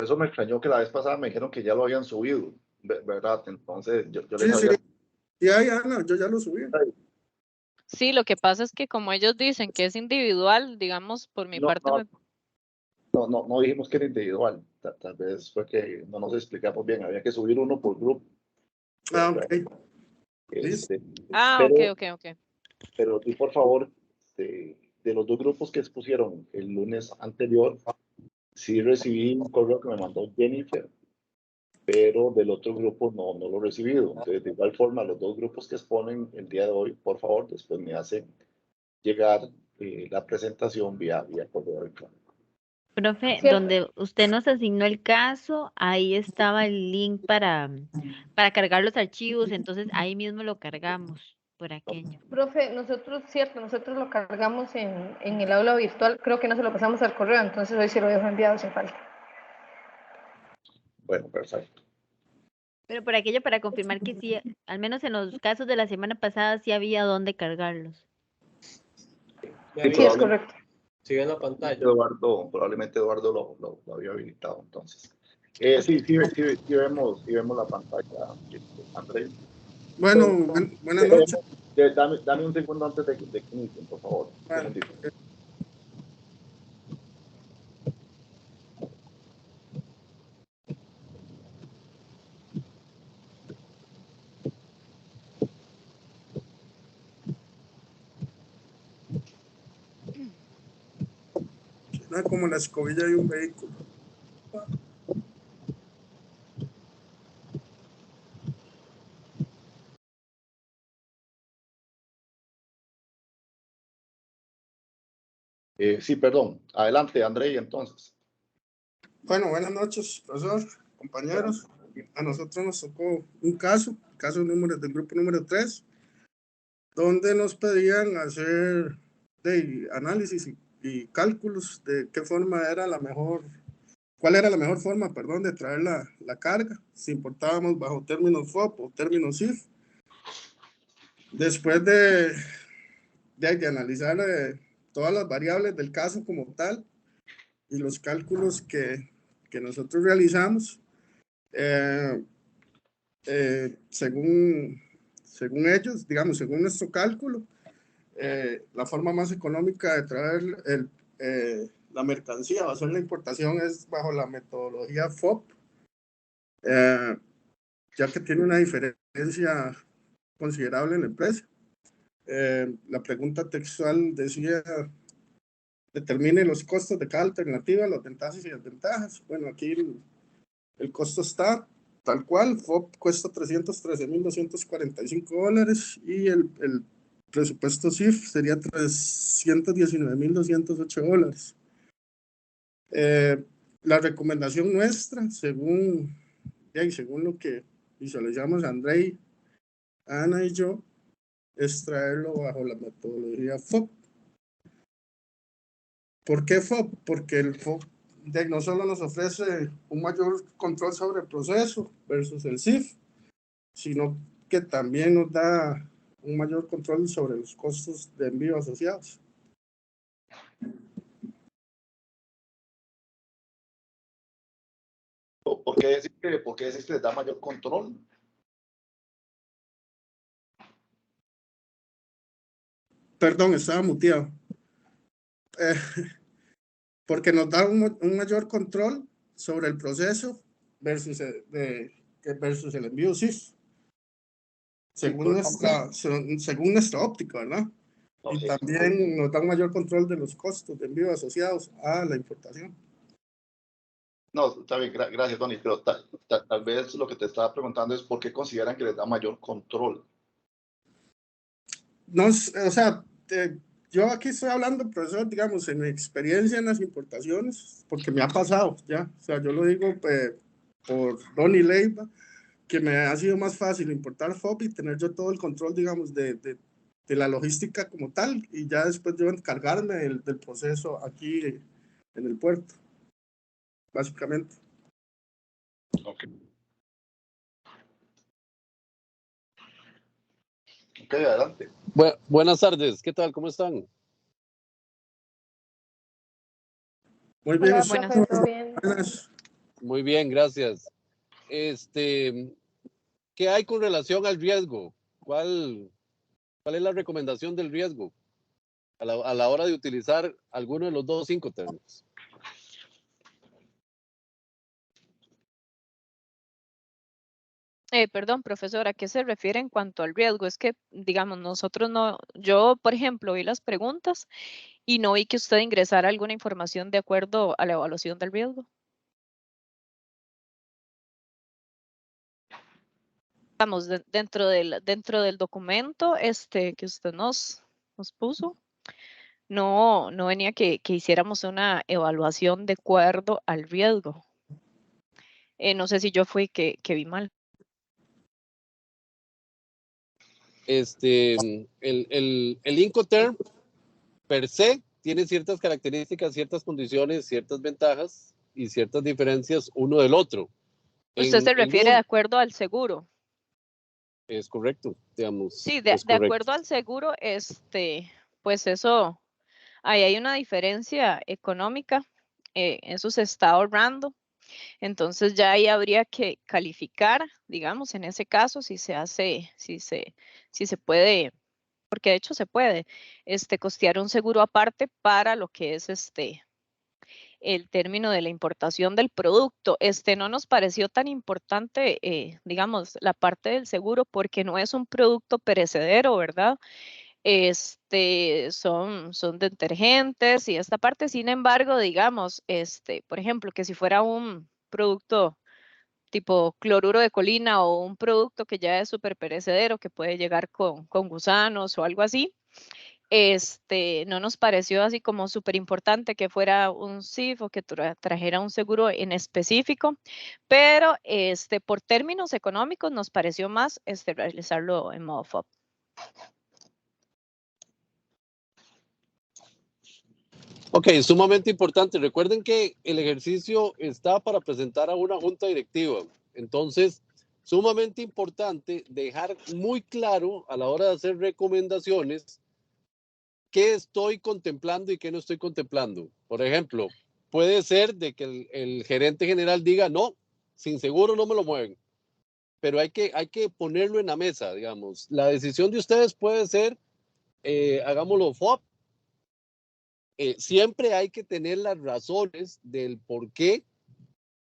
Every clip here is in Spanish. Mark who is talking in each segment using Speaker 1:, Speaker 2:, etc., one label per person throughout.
Speaker 1: Eso me extrañó que la vez pasada me dijeron que ya lo habían subido, ¿verdad? Entonces yo les
Speaker 2: Sí,
Speaker 1: había...
Speaker 2: sí, ahí, Ana, yo ya lo subí.
Speaker 3: Sí, lo que pasa es que como ellos dicen que es individual, digamos, por mi parte...
Speaker 1: No dijimos que era individual, tal vez fue que no nos explicamos bien, había que subir uno por grupo.
Speaker 2: Ah, ok.
Speaker 3: Ok.
Speaker 1: Pero tú, por favor, de los dos grupos que expusieron el lunes anterior, sí recibí un correo que me mandó Jennifer, pero del otro grupo no lo he recibido. Entonces, de igual forma, los dos grupos que exponen el día de hoy, por favor, después me hacen llegar la presentación vía correo electrónico.
Speaker 4: Profe, donde usted nos asignó el caso, ahí estaba el link para cargar los archivos, entonces ahí mismo lo cargamos por aquello.
Speaker 5: Profe, nosotros lo cargamos en el aula virtual, creo que no se lo pasamos al correo, entonces hoy se lo dejo enviado sin falta.
Speaker 1: Bueno, perfecto.
Speaker 4: Pero por aquello para confirmar que sí, al menos en los casos de la semana pasada sí había dónde cargarlos.
Speaker 5: Sí, es correcto.
Speaker 6: Si ven la pantalla.
Speaker 1: Probablemente Eduardo lo había habilitado, entonces. Sí vemos la pantalla, André.
Speaker 2: Bueno, buenas noches.
Speaker 1: Dame un segundo antes de que inicien, por favor.
Speaker 2: Bueno, como la escobilla de un vehículo.
Speaker 1: Sí, perdón. Adelante, André, entonces.
Speaker 2: Bueno, buenas noches, profesor, compañeros. A nosotros nos tocó un caso del grupo número 3, donde nos pedían hacer análisis y cálculos de qué forma era cuál era la mejor forma, de traer la carga, si importábamos bajo términos FOB o términos CIF. Después de analizar todas las variables del caso como tal y los cálculos que nosotros realizamos, según ellos, digamos, según nuestro cálculo, la forma más económica de traer la mercancía o hacer la importación es bajo la metodología FOB, ya que tiene una diferencia considerable en el precio. La pregunta textual decía: determine los costos de cada alternativa, las ventajas y desventajas. Bueno, aquí el costo está tal cual. FOB cuesta $313,245 y el presupuesto CIF sería $319,208. La recomendación nuestra, según lo que visualizamos André, Ana y yo, es traerlo bajo la metodología FOB. ¿Por qué FOB? Porque el FOB no solo nos ofrece un mayor control sobre el proceso versus el CIF, sino que también nos da un mayor control sobre los costos de envío asociados.
Speaker 1: ¿Por qué decir que les da mayor control?
Speaker 2: Perdón, estaba muteado. Porque nos da un mayor control sobre el proceso versus el envío CIF, según nuestra óptica, ¿verdad? Y también nos da un mayor control de los costos de envío asociados a la importación.
Speaker 1: No, está bien, gracias, Tony, pero tal vez lo que te estaba preguntando es por qué consideran que les da mayor control.
Speaker 2: No, o sea, yo aquí estoy hablando, profesor, digamos, en mi experiencia en las importaciones, porque me ha pasado ya, o sea, yo lo digo por Donny Leiva, que me ha sido más fácil importar FOB y tener yo todo el control, digamos, de la logística como tal, y ya después yo encargarme del proceso aquí en el puerto, básicamente.
Speaker 1: Ok, adelante.
Speaker 6: Buenas tardes, ¿qué tal? ¿Cómo están?
Speaker 2: Muy bien.
Speaker 5: Hola, profe, ¿todo bien?
Speaker 6: Muy bien, gracias. ¿Qué hay con relación al riesgo? ¿Cuál es la recomendación del riesgo a la hora de utilizar alguno de los dos Incoterms?
Speaker 3: Perdón, profesora, ¿a qué se refiere en cuanto al riesgo? Es que, digamos, nosotros no, yo, por ejemplo, vi las preguntas y no vi que usted ingresara alguna información de acuerdo a la evaluación del riesgo. Vamos, dentro del documento que usted nos puso, no venía que hiciéramos una evaluación de acuerdo al riesgo. No sé si yo fui que vi mal.
Speaker 6: El Incoterm per se tiene ciertas características, ciertas condiciones, ciertas ventajas y ciertas diferencias uno del otro.
Speaker 3: Usted se refiere de acuerdo al seguro.
Speaker 6: Es correcto, digamos.
Speaker 3: Sí, de acuerdo al seguro, pues eso, ahí hay una diferencia económica, eso se está ahorrando, entonces ya ahí habría que calificar, digamos, en ese caso, si se puede, porque de hecho se puede, costear un seguro aparte para lo que es el término de la importación del producto. No nos pareció tan importante, digamos, la parte del seguro porque no es un producto perecedero, ¿verdad? Son detergentes y esta parte, sin embargo, digamos, por ejemplo, que si fuera un producto tipo cloruro de colina o un producto que ya es súper perecedero, que puede llegar con gusanos o algo así, no nos pareció así como súper importante que fuera un CIF o que trajera un seguro en específico, pero por términos económicos nos pareció más realizarlo en modo FOB.
Speaker 6: Ok, sumamente importante. Recuerden que el ejercicio está para presentar a una junta directiva. Entonces, sumamente importante dejar muy claro a la hora de hacer recomendaciones qué estoy contemplando y qué no estoy contemplando. Por ejemplo, puede ser de que el gerente general diga, no, sin seguro no me lo mueven. Pero hay que ponerlo en la mesa, digamos. La decisión de ustedes puede ser, hagámoslo FOB. Siempre hay que tener las razones del por qué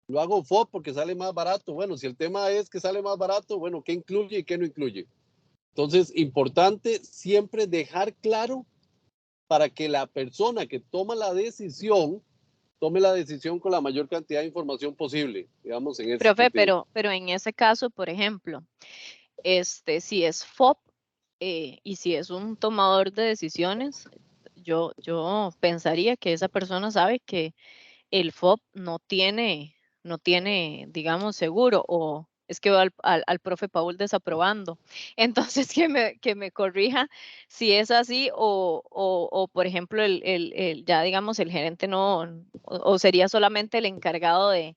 Speaker 6: lo hago FOB, porque sale más barato. Bueno, si el tema es que sale más barato, bueno, ¿qué incluye y qué no incluye? Entonces, importante siempre dejar claro para que la persona que toma la decisión, tome la decisión con la mayor cantidad de información posible, digamos, en ese
Speaker 3: Profe,
Speaker 6: sentido.
Speaker 3: pero en ese caso, por ejemplo, si es FOB y si es un tomador de decisiones, yo pensaría que esa persona sabe que el FOB no tiene, digamos, seguro, o es que veo al profe Paul desaprobando. Entonces, que me corrija si es así, o por ejemplo, ya digamos, el gerente no, o sería solamente el encargado de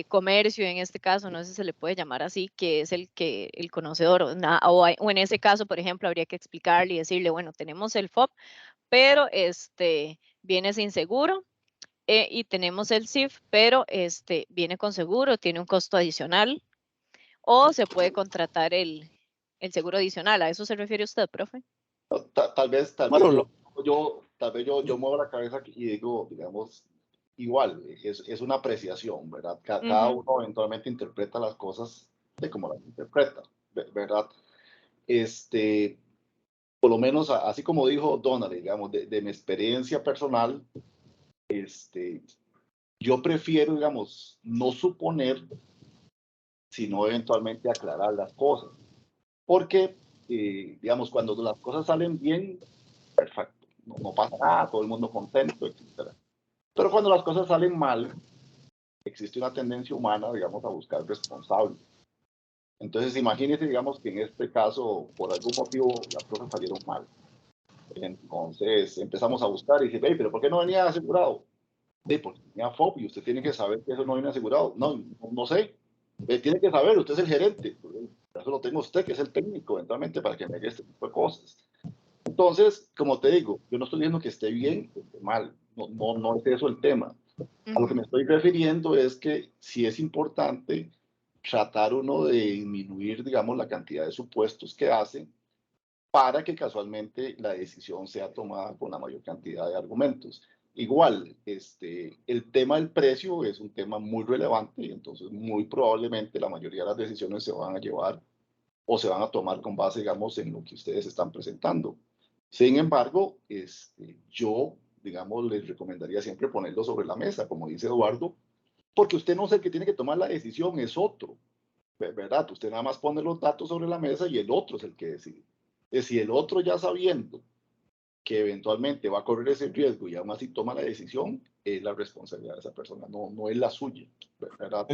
Speaker 3: comercio, en este caso, no sé si se le puede llamar así, que es el conocedor, o en ese caso, por ejemplo, habría que explicarle y decirle, bueno, tenemos el FOB, pero viene sin seguro, y tenemos el CIF, pero viene con seguro, tiene un costo adicional, o se puede contratar el seguro adicional. ¿A eso se refiere usted, profe?
Speaker 1: Tal vez
Speaker 6: Bueno,
Speaker 1: yo muevo la cabeza y digo, digamos, igual, es una apreciación, ¿verdad? Cada uno eventualmente interpreta las cosas de cómo las interpreta, ¿verdad? Por lo menos, así como dijo Donald, digamos, de mi experiencia personal, yo prefiero, digamos, no suponer, sino eventualmente aclarar las cosas. Porque, digamos, cuando las cosas salen bien, perfecto, no pasa nada, todo el mundo contento, etc. Pero cuando las cosas salen mal, existe una tendencia humana, digamos, a buscar responsables. Entonces, imagínense, digamos, que en este caso, por algún motivo, las cosas salieron mal. Entonces, empezamos a buscar y dice, pero ¿por qué no venía asegurado? Porque tenía FOB y usted tiene que saber que eso no viene asegurado. No sé. Tiene que saber, usted es el gerente. Eso lo tengo usted, que es el técnico, eventualmente, para que me haga este tipo de cosas. Entonces, como te digo, yo no estoy diciendo que esté bien o esté mal. No es eso el tema. A lo que me estoy refiriendo es que sí es importante tratar uno de disminuir, digamos, la cantidad de supuestos que hacen para que casualmente la decisión sea tomada con la mayor cantidad de argumentos. Igual, el tema del precio es un tema muy relevante y entonces muy probablemente la mayoría de las decisiones se van a llevar o se van a tomar con base, digamos, en lo que ustedes están presentando. Sin embargo, yo, digamos, les recomendaría siempre ponerlo sobre la mesa, como dice Eduardo, porque usted no es el que tiene que tomar la decisión, es otro, ¿verdad? Usted nada más pone los datos sobre la mesa y el otro es el que decide. Es decir, el otro ya sabiendo que eventualmente va a correr ese riesgo y aún así toma la decisión, es la responsabilidad de esa persona, no es la suya, ¿verdad?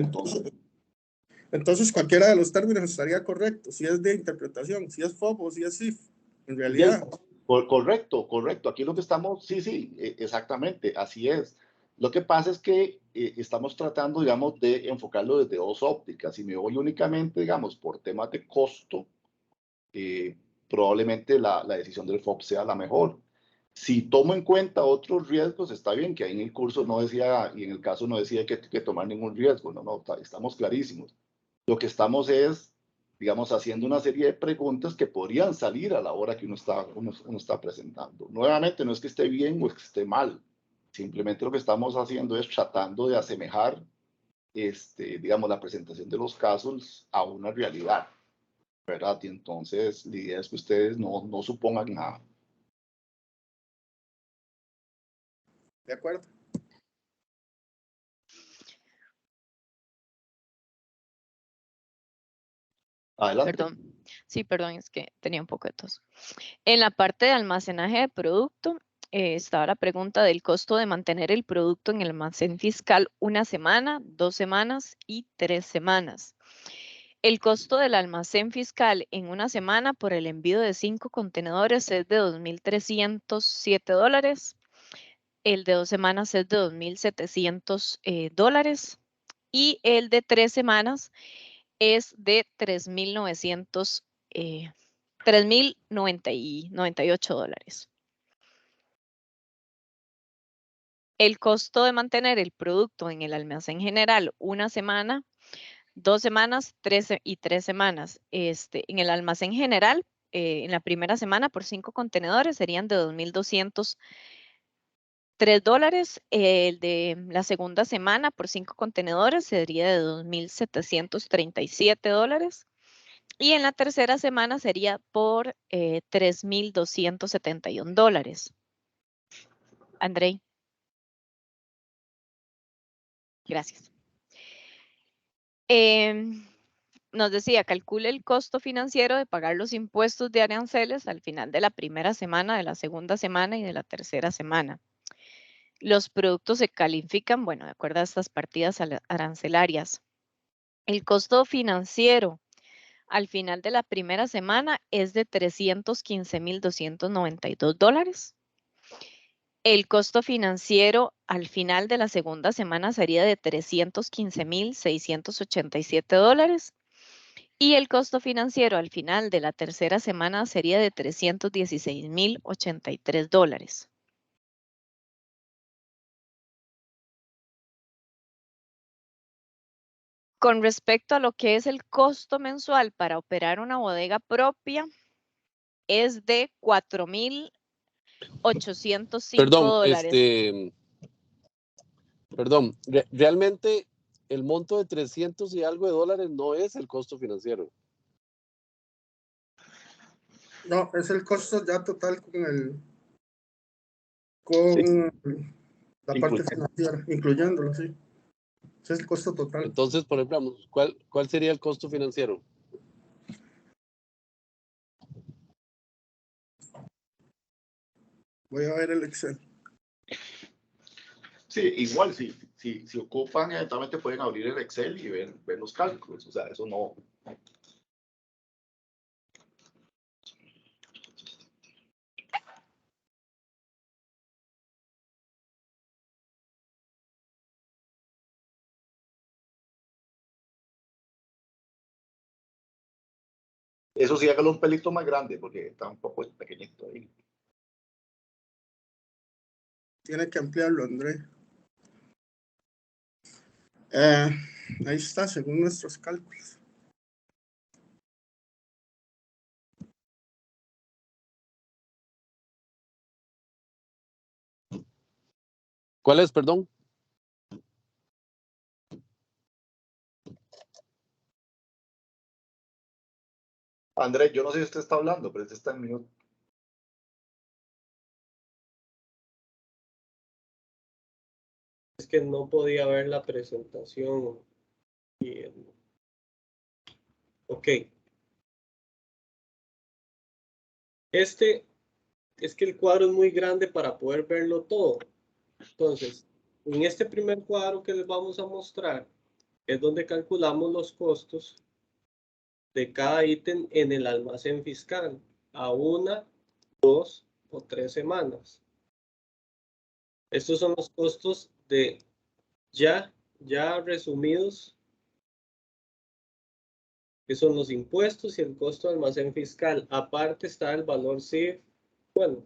Speaker 2: Entonces, cualquiera de los términos estaría correcto, si es de interpretación, si es FOB o si es SIF, en realidad.
Speaker 1: Correcto. Aquí lo que estamos, sí, exactamente, así es. Lo que pasa es que estamos tratando, digamos, de enfocarlo desde dos ópticas. Si me voy únicamente, digamos, por temas de costo, probablemente la decisión del FOB sea la mejor. Si tomo en cuenta otros riesgos, está bien, que ahí en el curso no decía, y en el caso no decía que tomar ningún riesgo, no, estamos clarísimos. Lo que estamos es, digamos, haciendo una serie de preguntas que podrían salir a la hora que uno está presentando. Nuevamente, no es que esté bien o es que esté mal. Simplemente lo que estamos haciendo es tratando de asemejar, digamos, la presentación de los casos a una realidad, ¿verdad? Y entonces, la idea es que ustedes no supongan nada.
Speaker 2: De acuerdo.
Speaker 1: Adelante.
Speaker 3: Perdón. Sí, perdón, es que tenía un poco de tos. En la parte de almacenaje de producto, estaba la pregunta del costo de mantener el producto en el almacén fiscal 1 semana, 2 semanas y 3 semanas. El costo del almacén fiscal en 1 semana por el envío de 5 contenedores es de $2,307. El de 2 semanas es de $2,700. Y el de 3 semanas es de $3,098. El costo de mantener el producto en el almacén general 1 semana, 2 semanas, 3 semanas. En el almacén general, en la primera semana por 5 contenedores serían de $2,203. El de la segunda semana por 5 contenedores sería de $2,737. Y en la tercera semana sería por $3,271. Andrei. Gracias. Nos decía, calcule el costo financiero de pagar los impuestos de aranceles al final de la primera semana, de la segunda semana y de la tercera semana. Los productos se califican, bueno, de acuerdo a estas partidas arancelarias. El costo financiero al final de la primera semana es de $315,292. El costo financiero al final de la segunda semana sería de $315,687. Y el costo financiero al final de la tercera semana sería de $316,083. Con respecto a lo que es el costo mensual para operar una bodega propia, es de $4,805.
Speaker 6: Perdón, realmente el monto de 300 y algo de dólares no es el costo financiero.
Speaker 2: No, es el costo ya total con la parte financiera, incluyéndolo, sí. Ese es el costo total.
Speaker 6: Entonces, por ejemplo, ¿cuál sería el costo financiero?
Speaker 2: Voy a ver el Excel.
Speaker 1: Sí, igual, si ocupan, eventualmente pueden abrir el Excel y ver los cálculos. O sea, eso no. Eso sí, hágalo un pelito más grande porque está un poco pequeñito ahí.
Speaker 2: Tiene que ampliarlo, André. Ahí está, según nuestros cálculos.
Speaker 6: ¿Cuál es, perdón?
Speaker 1: Andrés, yo no sé si usted está hablando, pero este está en minuto.
Speaker 7: Es que no podía ver la presentación. Ok. Es que el cuadro es muy grande para poder verlo todo. Entonces, en este primer cuadro que les vamos a mostrar, es donde calculamos los costos de cada ítem en el almacén fiscal a 1, 2 o 3 semanas. Estos son los costos de ya resumidos, que son los impuestos y el costo de almacén fiscal. Aparte está el valor CIF, bueno,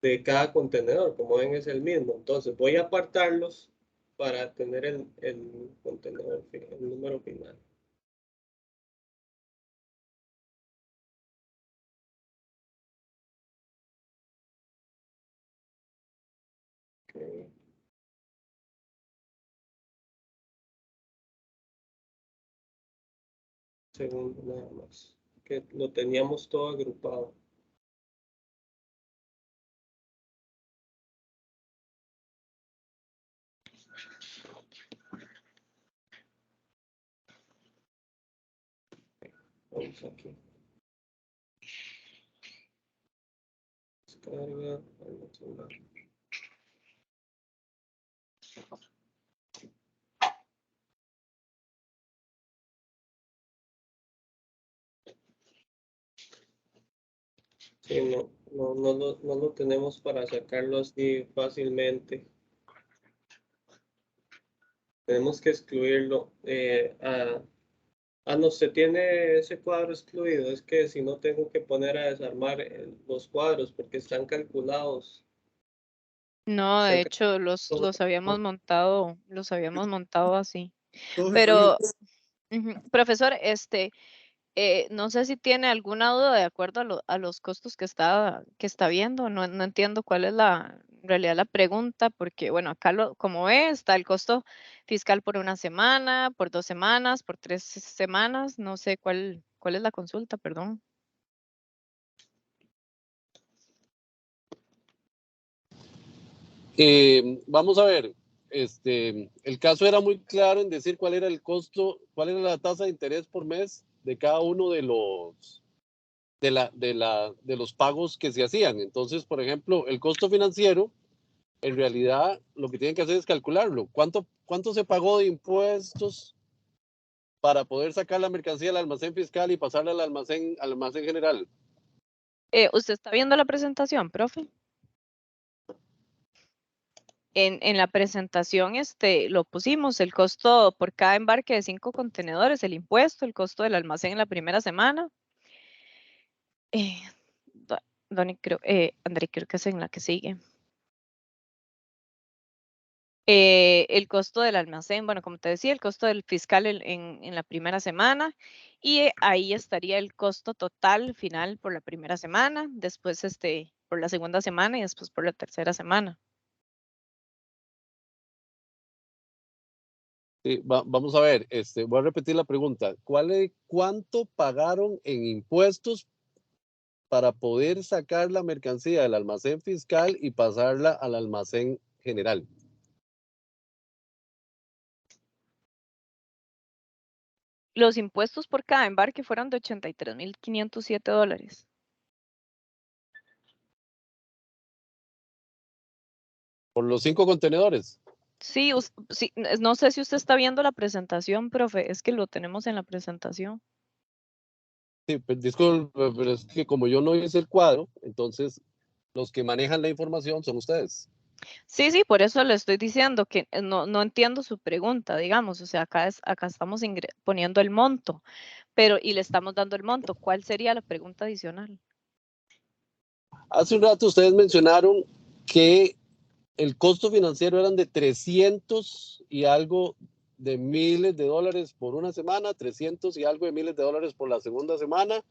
Speaker 7: de cada contenedor, como ven es el mismo. Entonces voy a apartarlos para tener el contenedor, el número final. Okay. Segundo nada más, que lo teníamos todo agrupado. Vamos aquí. Descarga, almacenar. Sí, no lo tenemos para sacarlo así fácilmente. Tenemos que excluirlo. No, se tiene ese cuadro excluido. Es que si no tengo que poner a desarmar los cuadros porque están calculados.
Speaker 3: No, de
Speaker 7: Están
Speaker 3: hecho, los habíamos montado así.
Speaker 2: Todos
Speaker 3: Pero,
Speaker 2: están-
Speaker 3: profesor, no sé si tiene alguna duda de acuerdo a los costos que está viendo. No entiendo cuál es en realidad la pregunta, porque bueno, acá como ve, está el costo fiscal por una semana, por 2 semanas, por 3 semanas. No sé cuál es la consulta, perdón.
Speaker 6: Vamos a ver, el caso era muy claro en decir cuál era el costo, cuál era la tasa de interés por mes de cada uno de los pagos que se hacían. Entonces, por ejemplo, el costo financiero, en realidad lo que tienen que hacer es calcularlo. ¿Cuánto se pagó de impuestos para poder sacar la mercancía al almacén fiscal y pasarla al almacén general?
Speaker 3: ¿Usted está viendo la presentación, profe? En la presentación lo pusimos, el costo por cada embarque de 5 contenedores, el impuesto, el costo del almacén en la primera semana. Donny, André, creo que es en la que sigue. El costo del almacén, bueno, como te decía, el costo del fiscal en la primera semana, y ahí estaría el costo total final por la primera semana, después por la segunda semana y después por la tercera semana.
Speaker 6: Sí, vamos a ver, voy a repetir la pregunta. ¿Cuánto pagaron en impuestos para poder sacar la mercancía del almacén fiscal y pasarla al almacén general?
Speaker 3: Los impuestos por cada embarque fueron de $83,507.
Speaker 6: Por los 5 contenedores.
Speaker 3: Sí, sí, no sé si usted está viendo la presentación, profe, es que lo tenemos en la presentación.
Speaker 6: Sí, pues, disculpe, pero es que como yo no hice el cuadro, entonces los que manejan la información son ustedes.
Speaker 3: Sí, por eso le estoy diciendo que no entiendo su pregunta, digamos, o sea, acá estamos poniendo el monto, y le estamos dando el monto. ¿Cuál sería la pregunta adicional?
Speaker 6: Hace un rato ustedes mencionaron que el costo financiero eran de 300 y algo de miles de dólares por una semana, 300 y algo de miles de dólares por la segunda semana.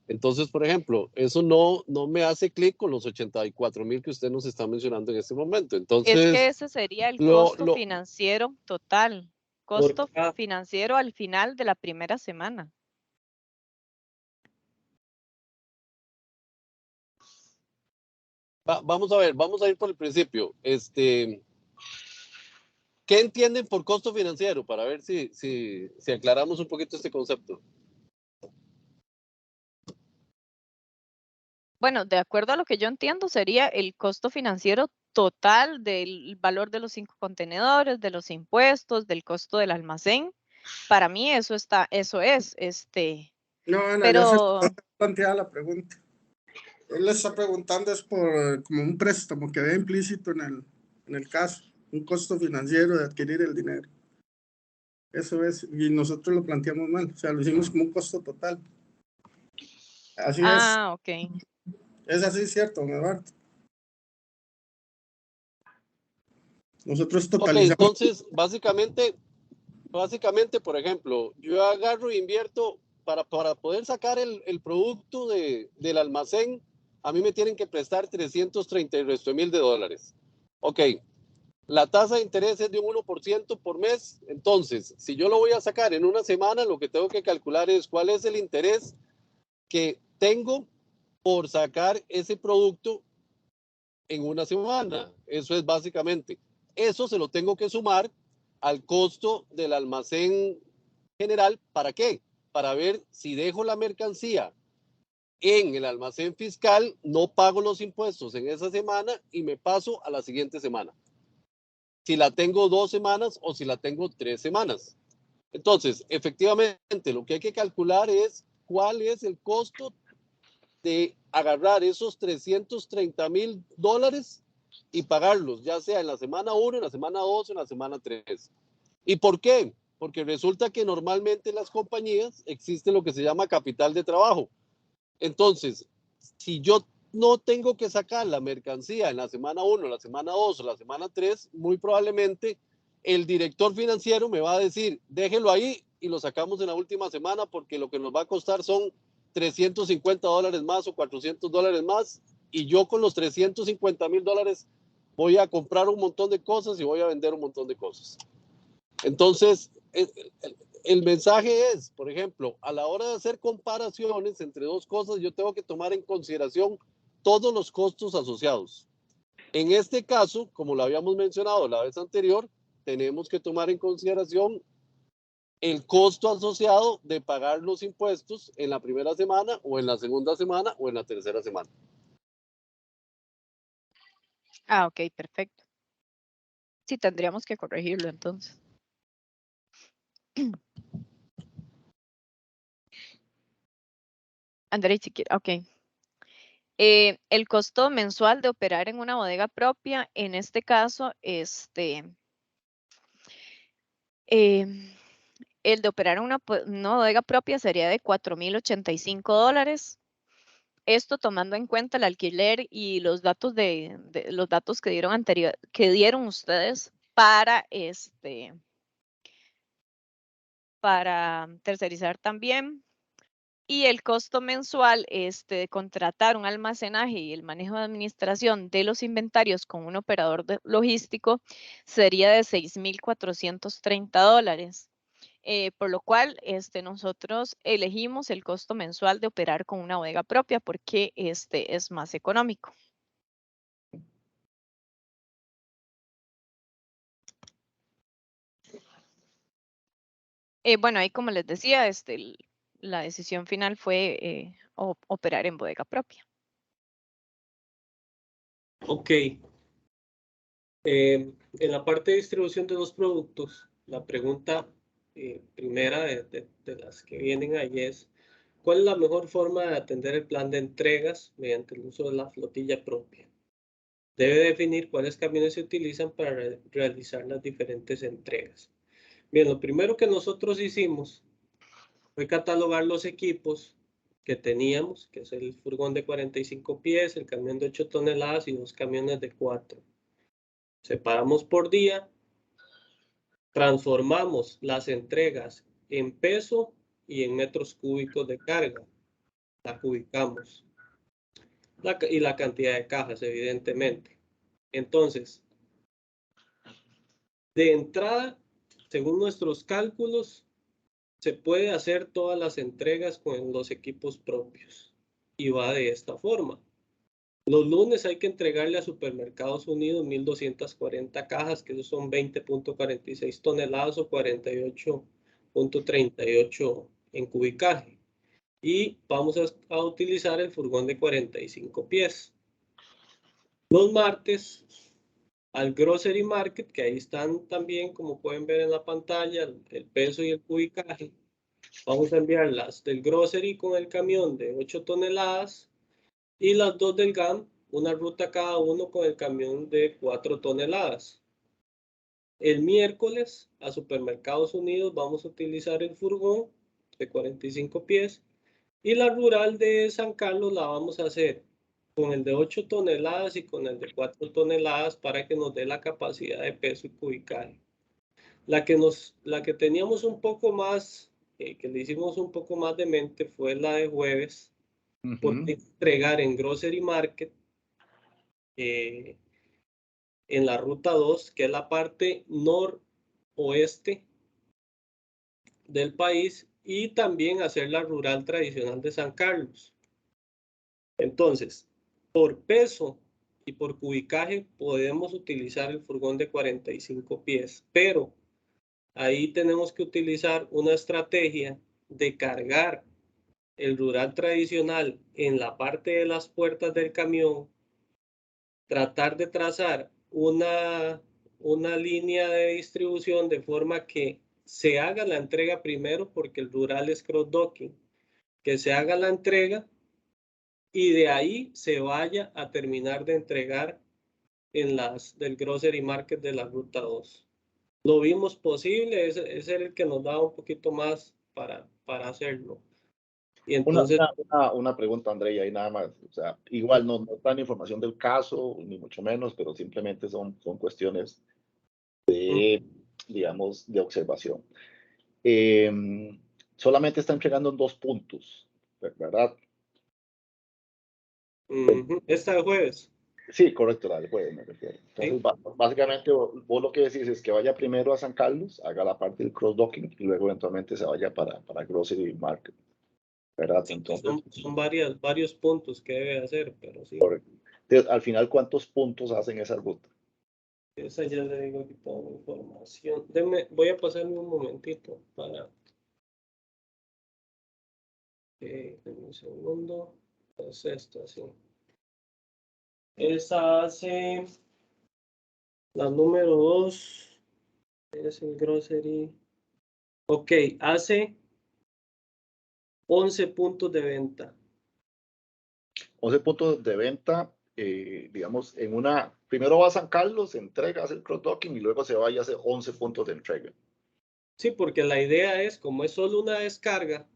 Speaker 6: Entonces, por ejemplo, eso no me hace clic con los 84,000 que usted nos está mencionando en este momento. Entonces,
Speaker 3: es que ese sería el costo financiero total, costo financiero al final de la primera semana.
Speaker 6: Vamos a ver, vamos a ir por el principio. ¿Qué entienden por costo financiero? Para ver si aclaramos un poquito este concepto.
Speaker 3: Bueno, de acuerdo a lo que yo entiendo, sería el costo financiero total del valor de los 5 contenedores, de los impuestos, del costo del almacén. Para mí eso es,
Speaker 2: No, Ana,
Speaker 3: pero...
Speaker 2: ya se está planteada la pregunta. Él le está preguntando es por como un préstamo que ve implícito en el caso, un costo financiero de adquirir el dinero. Eso es, y nosotros lo planteamos mal, o sea, lo hicimos como un costo total. Así es.
Speaker 3: Ah, ok.
Speaker 2: Es así, cierto, don Eduardo. Nosotros totalizamos.
Speaker 6: Ok, entonces, básicamente, por ejemplo, yo agarro e invierto para poder sacar el producto del almacén, a mí me tienen que prestar 330 y resto de $1,000. Ok, la tasa de interés es de un 1% por mes, entonces, si yo lo voy a sacar en una semana, lo que tengo que calcular es cuál es el interés que tengo por sacar ese producto en una semana. Eso es básicamente. Eso se lo tengo que sumar al costo del almacén general. ¿Para qué? Para ver si dejo la mercancía en el almacén fiscal, no pago los impuestos en esa semana y me paso a la siguiente semana. Si la tengo 2 semanas o si la tengo 3 semanas. Entonces, efectivamente, lo que hay que calcular es cuál es el costo de agarrar esos $330,000 y pagarlos, ya sea en la semana 1, en la semana 2, en la semana 3. ¿Y por qué? Porque resulta que normalmente en las compañías existe lo que se llama capital de trabajo. Entonces, si yo no tengo que sacar la mercancía en la semana 1, la semana 2 o la semana 3, muy probablemente el director financiero me va a decir, déjelo ahí y lo sacamos en la última semana porque lo que nos va a costar son $350 más o $400 más, y yo con los $350,000 voy a comprar un montón de cosas y voy a vender un montón de cosas. Entonces, el mensaje es, por ejemplo, a la hora de hacer comparaciones entre dos cosas, yo tengo que tomar en consideración todos los costos asociados. En este caso, como lo habíamos mencionado la vez anterior, tenemos que tomar en consideración el costo asociado de pagar los impuestos en la primera semana o en la segunda semana o en la tercera semana.
Speaker 3: Ah, ok, perfecto. Sí, tendríamos que corregirlo entonces. André, si quiere, ok. El costo mensual de operar en una bodega propia, en este caso, el de operar en una bodega propia sería de $4,085. Esto tomando en cuenta el alquiler y los datos los datos que dieron ustedes para tercerizar también. Y el costo mensual de contratar un almacenaje y el manejo de administración de los inventarios con un operador logístico sería de $6,430. Por lo cual nosotros elegimos el costo mensual de operar con una bodega propia porque es más económico. Bueno, ahí como les decía, la decisión final fue operar en bodega propia.
Speaker 7: Ok. En la parte de distribución de los productos, la pregunta primera de las que vienen ahí es, ¿cuál es la mejor forma de atender el plan de entregas mediante el uso de la flotilla propia? Debe definir cuáles camiones se utilizan para realizar las diferentes entregas. Bien, lo primero que nosotros hicimos fue catalogar los equipos que teníamos, que es el furgón de 45 pies, el camión de 8 toneladas y 2 camiones de 4. separamos por día, transformamos las entregas en peso y en metros cúbicos de carga. La cubicamos. Y la cantidad de cajas, evidentemente. Entonces, de entrada, según nuestros cálculos, se puede hacer todas las entregas con los equipos propios. Y va de esta forma. Los lunes hay que entregarle a Supermercados Unidos 1.240 cajas, que esos son 20.46 toneladas o 48.38 en cubicaje. Y vamos a utilizar el furgón de 45 pies. Los martes al Grocery Market, que ahí están también, como pueden ver en la pantalla, el peso y el cubicaje. Vamos a enviar las del Grocery con el camión de 8 toneladas y las dos del GAM, una ruta cada uno con el camión de 4 toneladas. El miércoles a Supermercados Unidos vamos a utilizar el furgón de 45 pies y la rural de San Carlos la vamos a hacer con el de 8 toneladas y con el de 4 toneladas para que nos dé la capacidad de peso y cubicaje. La que teníamos un poco más, que le hicimos un poco más de mente fue la de jueves, porque entregar en Grocery Market en la ruta 2, que es la parte noroeste del país, y también hacer la rural tradicional de San Carlos. Entonces, por peso y por cubicaje podemos utilizar el furgón de 45 pies, pero ahí tenemos que utilizar una estrategia de cargar el rural tradicional en la parte de las puertas del camión, tratar de trazar una línea de distribución de forma que se haga la entrega primero, porque el rural es cross-docking, que se haga la entrega y de ahí se vaya a terminar de entregar en las del Grocery Market de la Ruta 2. Lo vimos posible, ese era el que nos daba un poquito más para hacerlo. Y entonces,
Speaker 1: una pregunta, Andrea, y nada más. O sea, igual no dan información del caso, ni mucho menos, pero simplemente son cuestiones de, digamos, de observación. Solamente está entregando en 2 puntos, ¿verdad?
Speaker 7: esta de jueves.
Speaker 1: Sí, correcto, la del jueves me refiero. Entonces,
Speaker 7: Sí.
Speaker 1: básicamente, vos lo que decís es que vaya primero a San Carlos, haga la parte del cross-docking y luego eventualmente se vaya para Grocery Market, ¿verdad?
Speaker 7: Sí,
Speaker 1: Entonces,
Speaker 7: son varios puntos que debe hacer, pero sí.
Speaker 1: correcto. Entonces, al final, ¿cuántos puntos hacen esa ruta?
Speaker 7: Esa ya le digo aquí toda la información. Voy a pasarme un momentito para... un segundo. Es esto, así. Esa hace... La número 2 es el Grocery. Ok, hace 11 puntos de venta.
Speaker 1: 11 puntos de venta, digamos, primero va a San Carlos, entrega, hace el cross-docking y luego se va y hace 11 puntos de entrega.
Speaker 7: Sí, porque la idea es, como es solo una descarga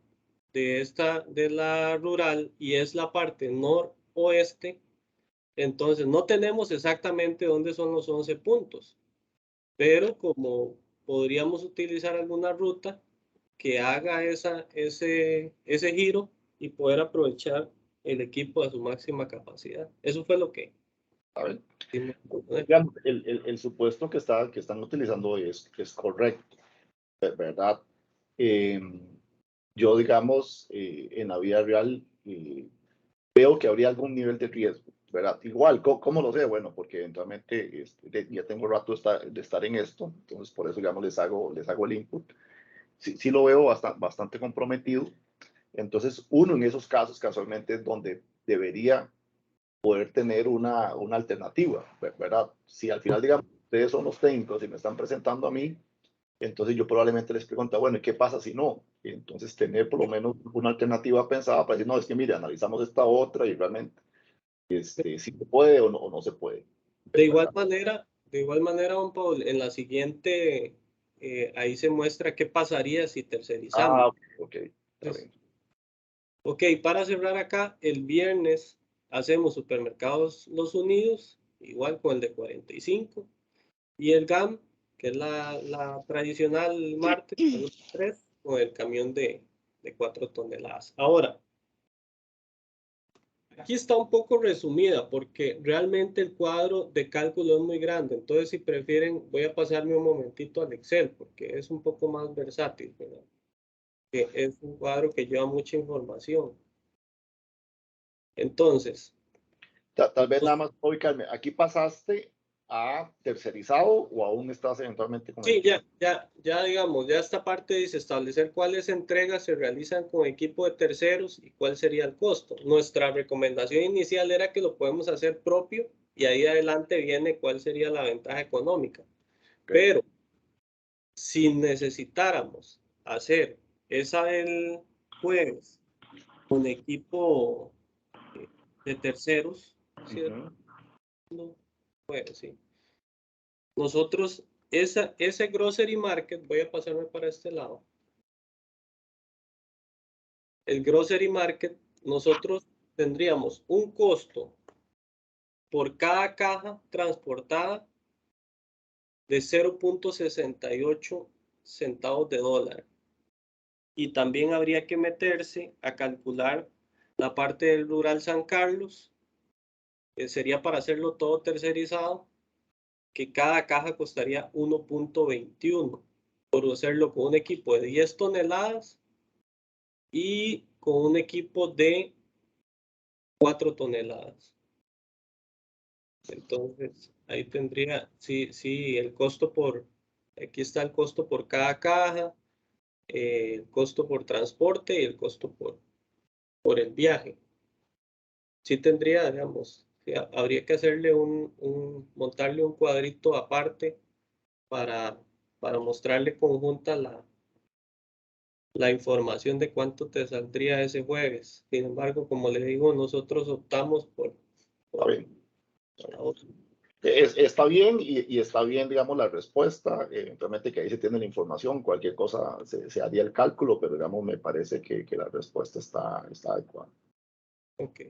Speaker 7: de la rural y es la parte noroeste, entonces no tenemos exactamente dónde son los 11 puntos, pero como podríamos utilizar alguna ruta que haga ese giro y poder aprovechar el equipo a su máxima capacidad. Eso fue lo que...
Speaker 1: ¿Saben? Digamos, el supuesto que están utilizando es correcto, ¿verdad? Yo, digamos, en la vida real veo que habría algún nivel de riesgo, ¿verdad? Igual, ¿cómo lo sé? Bueno, porque eventualmente ya tengo rato de estar en esto, entonces por eso, digamos, les hago el input. Sí lo veo bastante comprometido. Entonces, uno en esos casos casualmente es donde debería poder tener una alternativa, ¿verdad? Si al final, digamos, ustedes son los técnicos y me están presentando a mí, entonces yo probablemente les pregunto, bueno, ¿y qué pasa si no? Y entonces tener por lo menos una alternativa pensada para decir, no, es que mire, analizamos esta otra y realmente si se puede o no se puede.
Speaker 7: De igual manera, don Paul, en la siguiente, ahí se muestra qué pasaría si tercerizamos.
Speaker 1: Ok, está bien.
Speaker 7: Ok, para cerrar acá, el viernes hacemos Supermercados Los Unidos, igual con el de 45. Y el GAM, que es la tradicional martes, 3, con el camión de 4 toneladas. Ahora, aquí está un poco resumida porque realmente el cuadro de cálculo es muy grande. Entonces, si prefieren, voy a pasarme un momentito al Excel porque es un poco más versátil, ¿verdad? Que es un cuadro que lleva mucha información. Entonces,
Speaker 1: Tal vez nada más ubicarme. ¿Aquí pasaste a tercerizado o aún estás eventualmente con el
Speaker 7: sí,
Speaker 1: equipo?
Speaker 7: ya digamos, ya esta parte dice establecer cuáles entregas se realizan con equipo de terceros y cuál sería el costo. Nuestra recomendación inicial era que lo podemos hacer propio y ahí adelante viene cuál sería la ventaja económica. Pero si necesitáramos hacer esa del jueves con equipo de terceros, ¿cierto? No, bueno, sí. Nosotros, ese grocery market, voy a pasarme para este lado. El grocery market, nosotros tendríamos un costo por cada caja transportada de 0.68 centavos de dólar. Y también habría que meterse a calcular la parte del Rural San Carlos, que sería para hacerlo todo tercerizado, que cada caja costaría 1.21 por hacerlo con un equipo de 10 toneladas y con un equipo de 4 toneladas. Entonces, ahí tendría, sí, el costo aquí está el costo por cada caja, el costo por transporte y el costo por el viaje. Sí tendría, digamos, sí, habría que hacerle montarle un cuadrito aparte para mostrarle conjunta la información de cuánto te saldría ese jueves. Sin embargo, como le digo, nosotros optamos por
Speaker 1: Está bien.
Speaker 7: la otra.
Speaker 1: Está bien y está bien, digamos, la respuesta. Eventualmente que ahí se tiene la información, cualquier cosa se haría el cálculo, pero digamos, me parece que la respuesta está adecuada.
Speaker 7: Ok.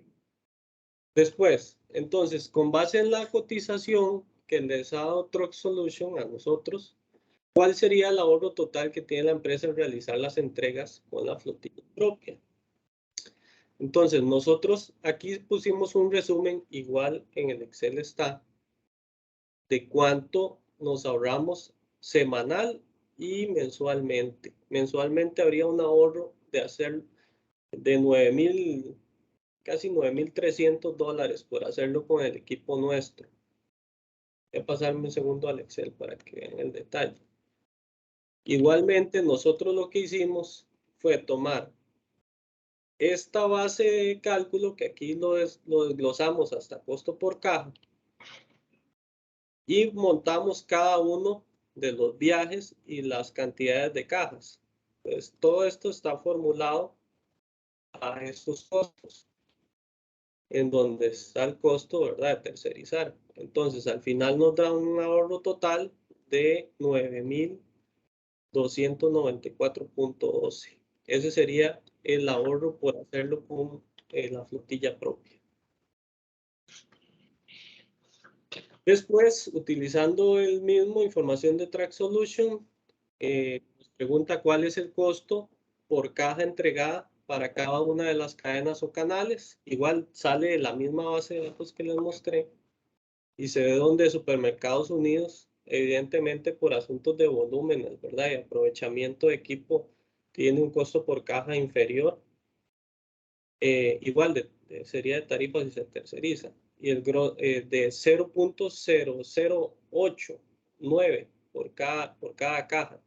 Speaker 7: Después, entonces, con base en la cotización que les ha dado Truck Solution a nosotros, ¿cuál sería el ahorro total que tiene la empresa en realizar las entregas con la flotilla propia? Entonces, nosotros aquí pusimos un resumen, igual en el Excel está, de cuánto nos ahorramos semanal y mensualmente. Mensualmente habría un ahorro de hacer de 9,000, casi $9,300 por hacerlo con el equipo nuestro. Voy a pasarme un segundo al Excel para que vean el detalle. Igualmente, nosotros lo que hicimos fue tomar esta base de cálculo, que aquí lo desglosamos hasta costo por caja, y montamos cada uno de los viajes y las cantidades de cajas. Entonces, todo esto está formulado a estos costos, en donde está el costo, ¿verdad?, de tercerizar. Entonces, al final nos da un ahorro total de 9,294.12. Ese sería el ahorro por hacerlo con la flotilla propia. Después, utilizando el mismo información de Track Solution, nos pregunta cuál es el costo por caja entregada para cada una de las cadenas o canales. Igual sale la misma base de datos que les mostré y se ve donde Supermercados Unidos, evidentemente por asuntos de volúmenes, ¿verdad?, y aprovechamiento de equipo, tiene un costo por caja inferior. Igual sería de tarifas si se terceriza. Y el de 0.0089 por cada caja.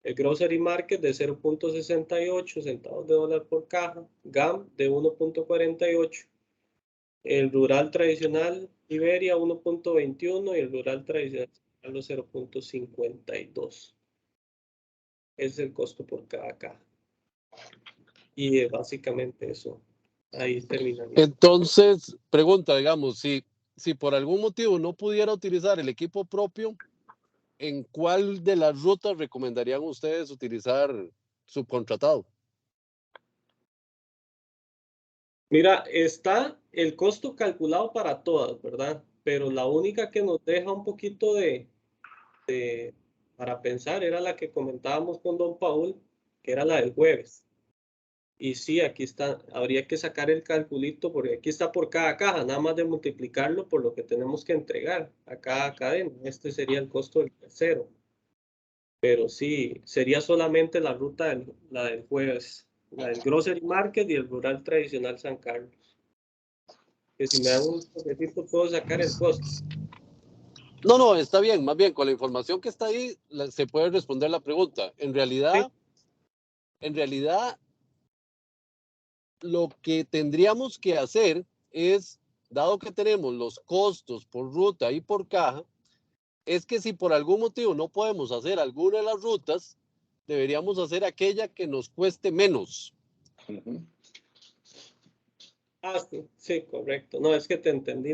Speaker 7: El grocery market de 0.68 centavos de dólar por caja. GAM de 1.48. El rural tradicional Iberia 1.21 y el rural tradicional 0.52. Es el costo por cada caja. Y básicamente eso. Ahí terminaría.
Speaker 6: Entonces, pregunta, digamos, si por algún motivo no pudiera utilizar el equipo propio, ¿en cuál de las rutas recomendarían ustedes utilizar subcontratado?
Speaker 7: Mira, está el costo calculado para todas, ¿verdad? Pero la única que nos deja un poquito de para pensar era la que comentábamos con don Paul, que era la del jueves. Y sí, aquí está, habría que sacar el calculito porque aquí está por cada caja, nada más de multiplicarlo por lo que tenemos que entregar a cada cadena. Este sería el costo del tercero. Pero sí, sería solamente la ruta la del jueves, la del Grocery Market y el Rural Tradicional San Carlos. Que si me dan un poquitito puedo sacar el costo.
Speaker 6: No, está bien, más bien con la información que está ahí se puede responder la pregunta. En realidad, lo que tendríamos que hacer es, dado que tenemos los costos por ruta y por caja, es que si por algún motivo no podemos hacer alguna de las rutas, deberíamos hacer aquella que nos cueste menos.
Speaker 1: Ujú.
Speaker 7: Ah, sí, correcto. No, es que te entendí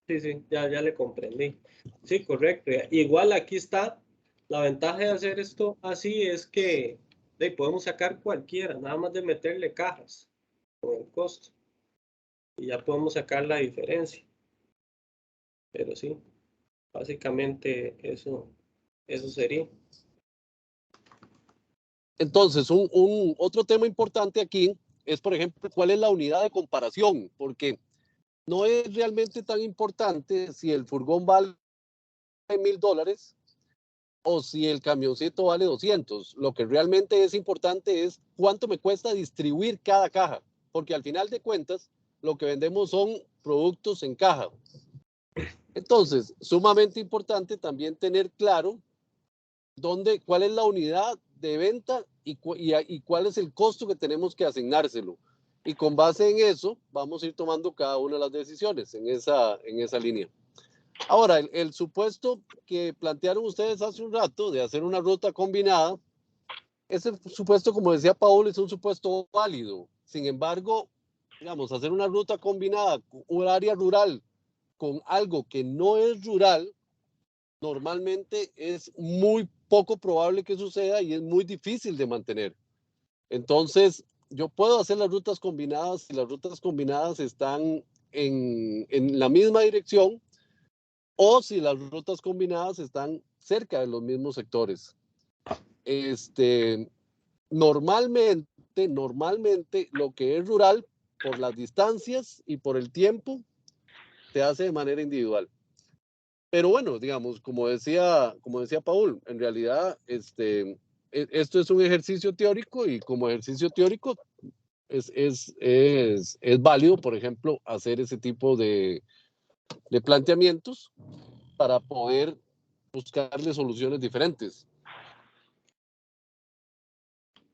Speaker 7: sí, ya le comprendí. Sí, correcto. Igual aquí está, la ventaja de hacer esto así es que podemos sacar cualquiera, nada más de meterle cajas con el costo. Y ya podemos sacar la diferencia. Pero sí, básicamente eso sería.
Speaker 6: Entonces, otro tema importante aquí es, por ejemplo, cuál es la unidad de comparación, porque no es realmente tan importante si el furgón vale $1,000 o si el camioncito vale 200. Lo que realmente es importante es cuánto me cuesta distribuir cada caja, porque al final de cuentas lo que vendemos son productos en caja. Entonces, sumamente importante también tener claro cuál es la unidad de venta y cuál es el costo que tenemos que asignárselo. Y con base en eso, vamos a ir tomando cada una de las decisiones en esa línea. Ahora, el supuesto que plantearon ustedes hace un rato de hacer una ruta combinada, ese supuesto, como decía Paul, es un supuesto válido. Sin embargo, digamos, hacer una ruta combinada, un área rural con algo que no es rural, normalmente es muy poco probable que suceda y es muy difícil de mantener. Entonces, yo puedo hacer las rutas combinadas si las rutas combinadas están en la misma dirección o si las rutas combinadas están cerca de los mismos sectores. Normalmente lo que es rural, por las distancias y por el tiempo, se hace de manera individual. Pero bueno, digamos, como decía Paul, en realidad esto es un ejercicio teórico y como ejercicio teórico es válido, por ejemplo, hacer ese tipo de planteamientos para poder buscarle soluciones diferentes.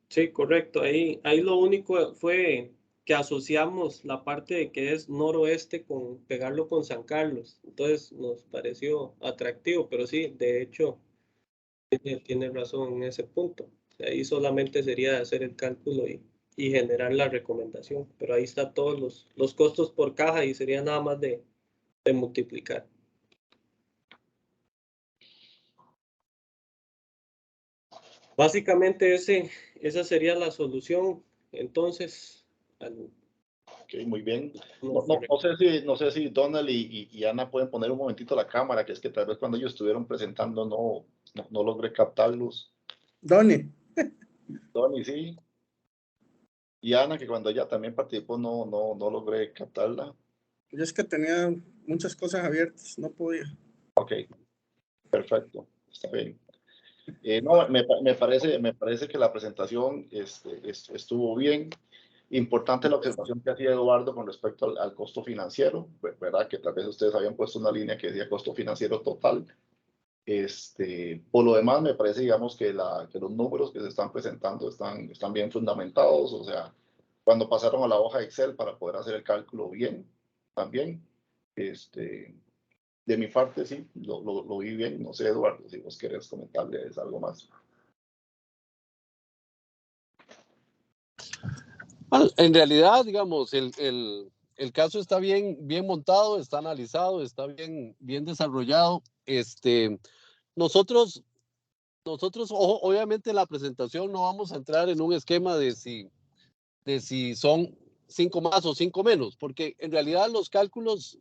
Speaker 7: Sí, correcto. Ahí lo único fue que asociamos la parte de que es noroeste con pegarlo con San Carlos. Entonces nos pareció atractivo, pero sí, de hecho, tiene razón en ese punto. Ahí solamente sería hacer el cálculo y generar la recomendación, pero ahí está todos los costos por caja y sería nada más de multiplicar. Básicamente esa sería la solución. Entonces,
Speaker 1: Ok, muy bien. No sé si Donald y Ana pueden poner un momentito la cámara, que es que tal vez cuando ellos estuvieron presentando no logré captarlos.
Speaker 2: Donny.
Speaker 1: Donny, sí. Y Ana, que cuando ella también participó no logré captarla.
Speaker 2: Yo es que tenía muchas cosas abiertas, no podía.
Speaker 1: Ok, perfecto, está bien. No, me parece que la presentación estuvo bien. Importante la observación que hacía Eduardo con respecto al costo financiero, ¿verdad? Que tal vez ustedes habían puesto una línea que decía costo financiero total. Por lo demás, me parece, digamos, que los números que se están presentando están bien fundamentados. O sea, cuando pasaron a la hoja Excel para poder hacer el cálculo bien, también. De mi parte, sí, lo vi bien. No sé, Eduardo, si vos querés comentarles algo más.
Speaker 6: Bueno, en realidad, digamos, el caso está bien montado, está analizado, está bien desarrollado. Nosotros, obviamente en la presentación no vamos a entrar en un esquema de si son 5 más o 5 menos, porque en realidad los cálculos,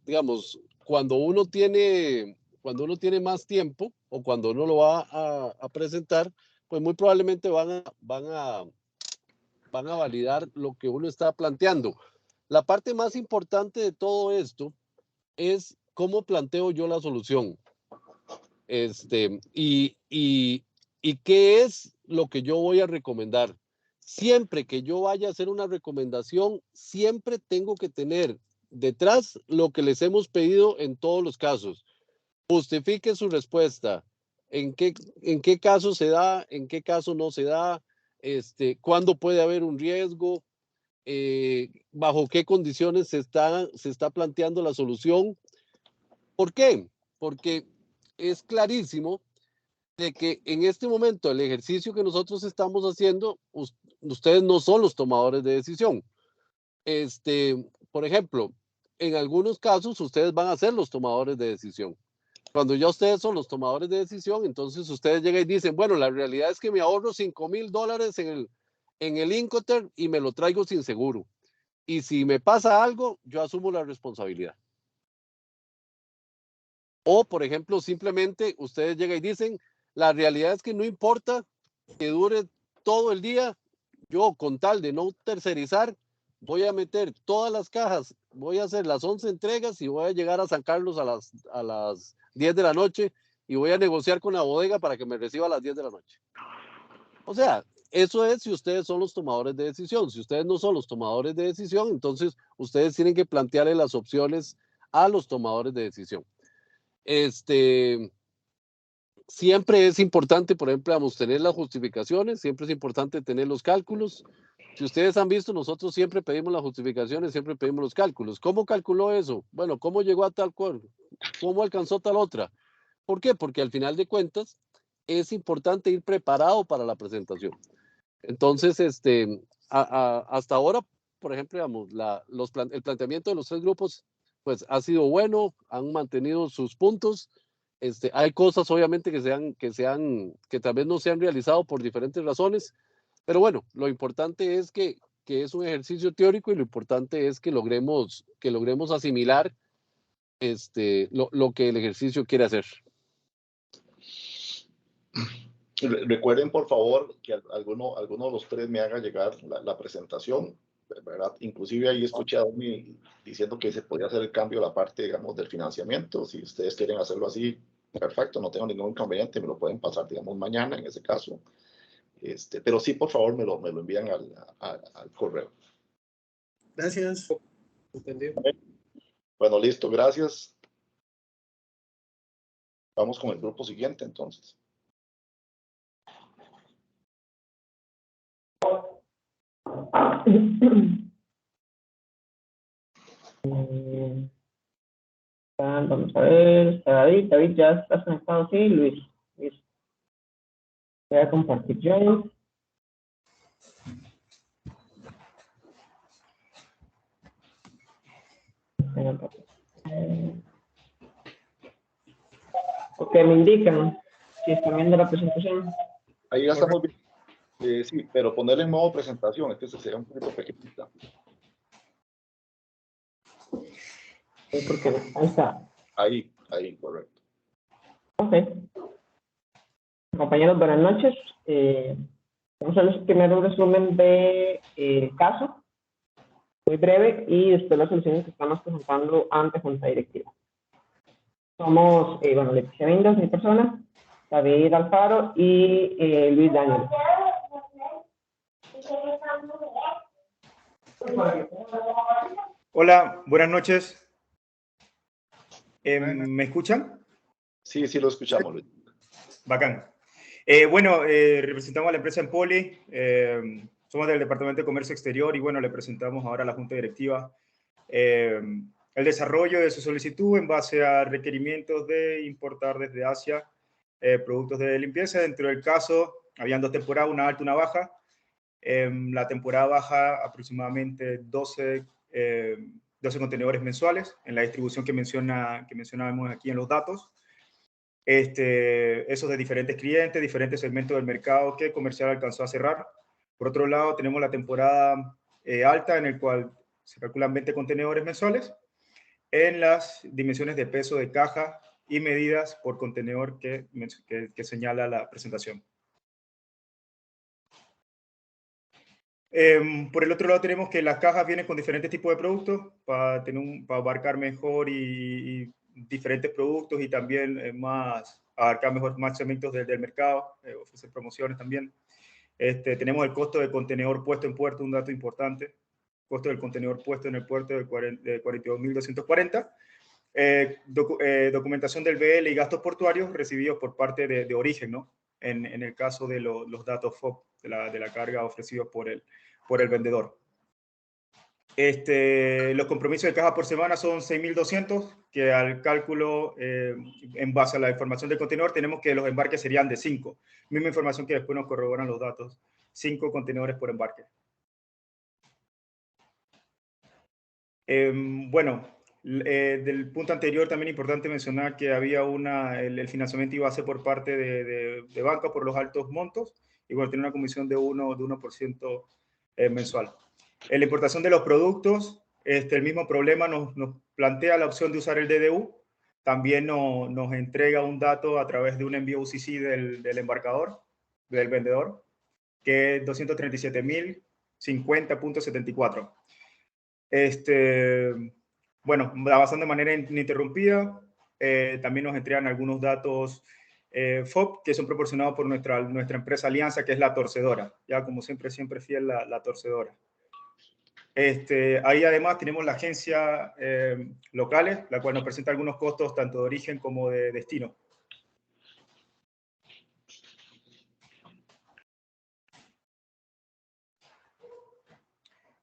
Speaker 6: digamos, cuando uno tiene cuando uno tiene más tiempo o cuando uno lo va a presentar, pues muy probablemente van a validar lo que uno está planteando. La parte más importante de todo esto es cómo planteo yo la solución. Y qué es lo que yo voy a recomendar. Siempre que yo vaya a hacer una recomendación, siempre tengo que tener detrás lo que les hemos pedido en todos los casos. Justifique su respuesta. ¿En qué caso se da? ¿En qué caso no se da? ¿Cuándo puede haber un riesgo? ¿Bajo qué condiciones se está planteando la solución? ¿Por qué? Porque es clarísimo de que en este momento el ejercicio que nosotros estamos haciendo, ustedes no son los tomadores de decisión. Por ejemplo, en algunos casos ustedes van a ser los tomadores de decisión. Cuando ya ustedes son los tomadores de decisión, entonces ustedes llegan y dicen, bueno, la realidad es que me ahorro $5,000 en el Incoterm y me lo traigo sin seguro. Y si me pasa algo, yo asumo la responsabilidad. O, por ejemplo, simplemente ustedes llegan y dicen, la realidad es que no importa que dure todo el día, yo con tal de no tercerizar, voy a meter todas las cajas, voy a hacer las 11 entregas y voy a llegar a San Carlos a las 10 de la noche y voy a negociar con la bodega para que me reciba a las 10 de la noche. O sea, eso es si ustedes son los tomadores de decisión. Si ustedes no son los tomadores de decisión, entonces ustedes tienen que plantearle las opciones a los tomadores de decisión. Siempre es importante, por ejemplo, vamos a tener las justificaciones, siempre es importante tener los cálculos. Si ustedes han visto, nosotros siempre pedimos las justificaciones, siempre pedimos los cálculos. ¿Cómo calculó eso? Bueno, ¿cómo llegó a tal cual? ¿Cómo alcanzó tal otra? ¿Por qué? Porque al final de cuentas es importante ir preparado para la presentación. Entonces, hasta ahora, por ejemplo, digamos, el planteamiento de los 3 grupos, pues ha sido bueno, han mantenido sus puntos. Hay cosas obviamente que tal vez no se han realizado por diferentes razones, pero bueno, lo importante es que es un ejercicio teórico y lo importante es que logremos asimilar lo que el ejercicio quiere hacer.
Speaker 1: Recuerden, por favor, que alguno de los 3 me haga llegar la presentación, ¿verdad? Inclusive ahí escuché a Domi diciendo que se podía hacer el cambio de la parte, digamos, del financiamiento. Si ustedes quieren hacerlo así, perfecto, no tengo ningún inconveniente, me lo pueden pasar, digamos, mañana en ese caso. Pero sí, por favor, me lo envían al correo.
Speaker 2: Gracias.
Speaker 7: ¿Entendido?
Speaker 1: Bueno, listo, gracias. Vamos con el grupo siguiente, entonces.
Speaker 8: Vamos a ver, está David ya está conectado, sí, Luis. Voy a compartir yo. Ok, me indican si están viendo la presentación.
Speaker 1: Ahí ya estamos bien. Sí, pero ponerle en modo presentación, entonces sería un poquito pequeñita.
Speaker 8: Sí, porque ahí está.
Speaker 1: Ahí, correcto.
Speaker 8: Ok. Compañeros, buenas noches. Vamos a hacer primero un resumen de caso, muy breve, y después las soluciones que estamos presentando ante Junta Directiva. Somos, Leticia Vindas, mi persona, David Alfaro y Luis Daniel.
Speaker 9: Hola, buenas noches. ¿Me escuchan?
Speaker 1: Sí, lo escuchamos, Luis.
Speaker 9: Bacán. Representamos a la empresa Empoli, somos del Departamento de Comercio Exterior y le presentamos ahora a la Junta Directiva el desarrollo de su solicitud en base a requerimientos de importar desde Asia productos de limpieza. Dentro del caso, habían 2 temporadas, una alta y una baja. La temporada baja aproximadamente 12 contenedores mensuales en la distribución que mencionábamos aquí en los datos. Esos de diferentes clientes, diferentes segmentos del mercado que Comercial alcanzó a cerrar. Por otro lado, tenemos la temporada alta en el cual se calculan 20 contenedores mensuales en las dimensiones de peso de caja y medidas por contenedor que señala la presentación. Por el otro lado tenemos que las cajas vienen con diferentes tipos de productos para abarcar mejor y diferentes productos y también abarcar mejor más segmentos del mercado, ofrecer promociones también. Tenemos el costo del contenedor puesto en puerto, un dato importante. Costo del contenedor puesto en el puerto de 42.240. Documentación del BL y gastos portuarios recibidos por parte de origen, ¿no? En el caso de los datos FOB de la carga ofrecidos por el vendedor. Los compromisos de caja por semana son 6.200, que al cálculo, en base a la información del contenedor, tenemos que los embarques serían de 5. Misma información que después nos corroboran los datos. 5 contenedores por embarque. Bueno, del punto anterior también es importante mencionar que había el financiamiento iba a ser por parte de banca por los altos montos, y bueno, tiene una comisión de 1% mensual. En la importación de los productos, el mismo problema nos plantea la opción de usar el DDU. También nos entrega un dato a través de un envío UCC del embarcador, del vendedor, que es 237.050.74. Bueno, avanzando de manera ininterrumpida, también nos entregan algunos datos FOB que son proporcionados por nuestra empresa alianza, que es la torcedora. Ya como siempre fiel la torcedora. Ahí además tenemos la agencia locales, la cual nos presenta algunos costos tanto de origen como de destino.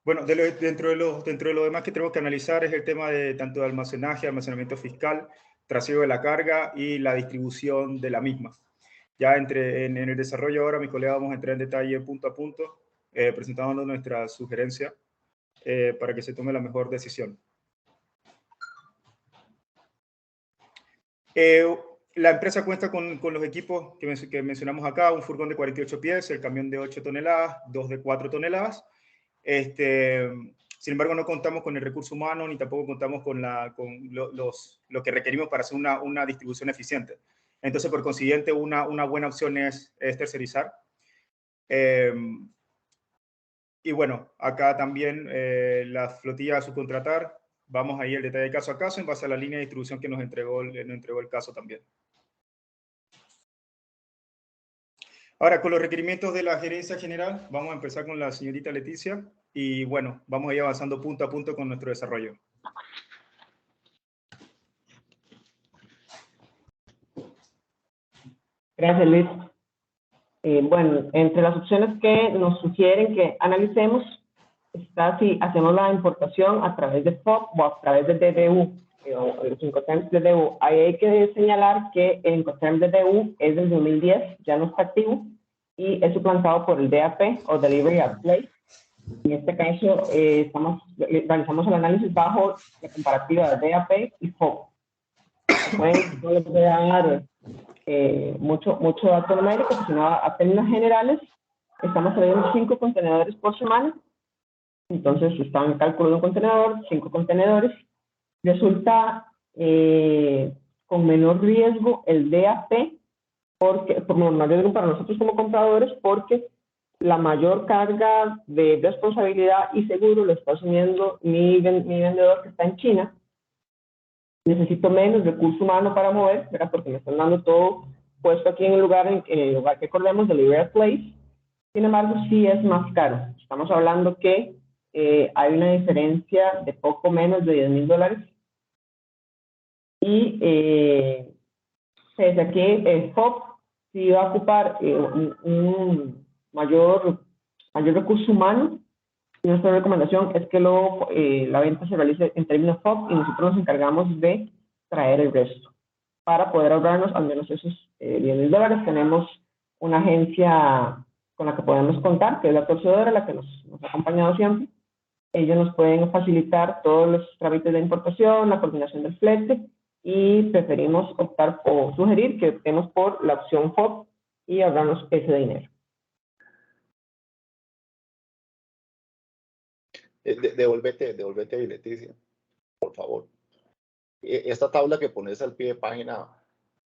Speaker 9: Bueno, dentro de lo demás que tenemos que analizar es el tema de tanto de almacenaje, almacenamiento fiscal, trasiego de la carga y la distribución de la misma. Ya en el desarrollo ahora, mis colegas vamos a entrar en detalle punto a punto, presentando nuestra sugerencia para que se tome la mejor decisión. La empresa cuenta con los equipos que mencionamos acá, un furgón de 48 pies, el camión de 8 toneladas, 2 de 4 toneladas. Sin embargo, no contamos con el recurso humano ni tampoco contamos con lo que requerimos para hacer una distribución eficiente. Entonces, por consiguiente, una buena opción es tercerizar. Y bueno, acá también la flotilla a subcontratar. Vamos a ir al detalle caso a caso en base a la línea de distribución que nos entregó el caso también. Ahora, con los requerimientos de la gerencia general, vamos a empezar con la señorita Leticia y bueno, vamos a ir avanzando punto a punto con nuestro desarrollo.
Speaker 8: Gracias, Luis. Bueno, entre las opciones que nos sugieren que analicemos está si hacemos la importación a través de FOB o a través de DDU, o los Incoterms DDU. Ahí hay que señalar que el Incoterms DDU es del 2010, ya no está activo, y es suplantado por el DAP o Delivery at Place. En este caso, realizamos el análisis bajo la comparativa de DAP y FOB. No les voy a dar mucho dato numérico, sino a términos generales. Estamos trayendo 5 contenedores por semana. Entonces, está en el cálculo de un contenedor, 5 contenedores. Resulta con menor riesgo el DAP, por menor riesgo para nosotros como compradores, porque la mayor carga de responsabilidad y seguro lo está asumiendo mi vendedor que está en China. Necesito menos recurso humano para mover, ¿verdad? Porque me están dando todo puesto aquí en el lugar que acordemos, Delivery at Place. Sin embargo, sí es más caro. Estamos hablando que hay una diferencia de poco menos de $10,000. Y desde aquí FOB sí va a ocupar un mayor recurso humano. Nuestra recomendación es que la venta se realice en términos FOB y nosotros nos encargamos de traer el resto. Para poder ahorrarnos al menos esos $10,000, tenemos una agencia con la que podemos contar, que es la torcedora, la que nos ha acompañado siempre. Ellos nos pueden facilitar todos los trámites de importación, la coordinación del flete, y preferimos optar o sugerir que optemos por la opción FOB y ahorrarnos ese dinero.
Speaker 1: Devuélvete ahí, Leticia, por favor. esta tabla que pones al pie de página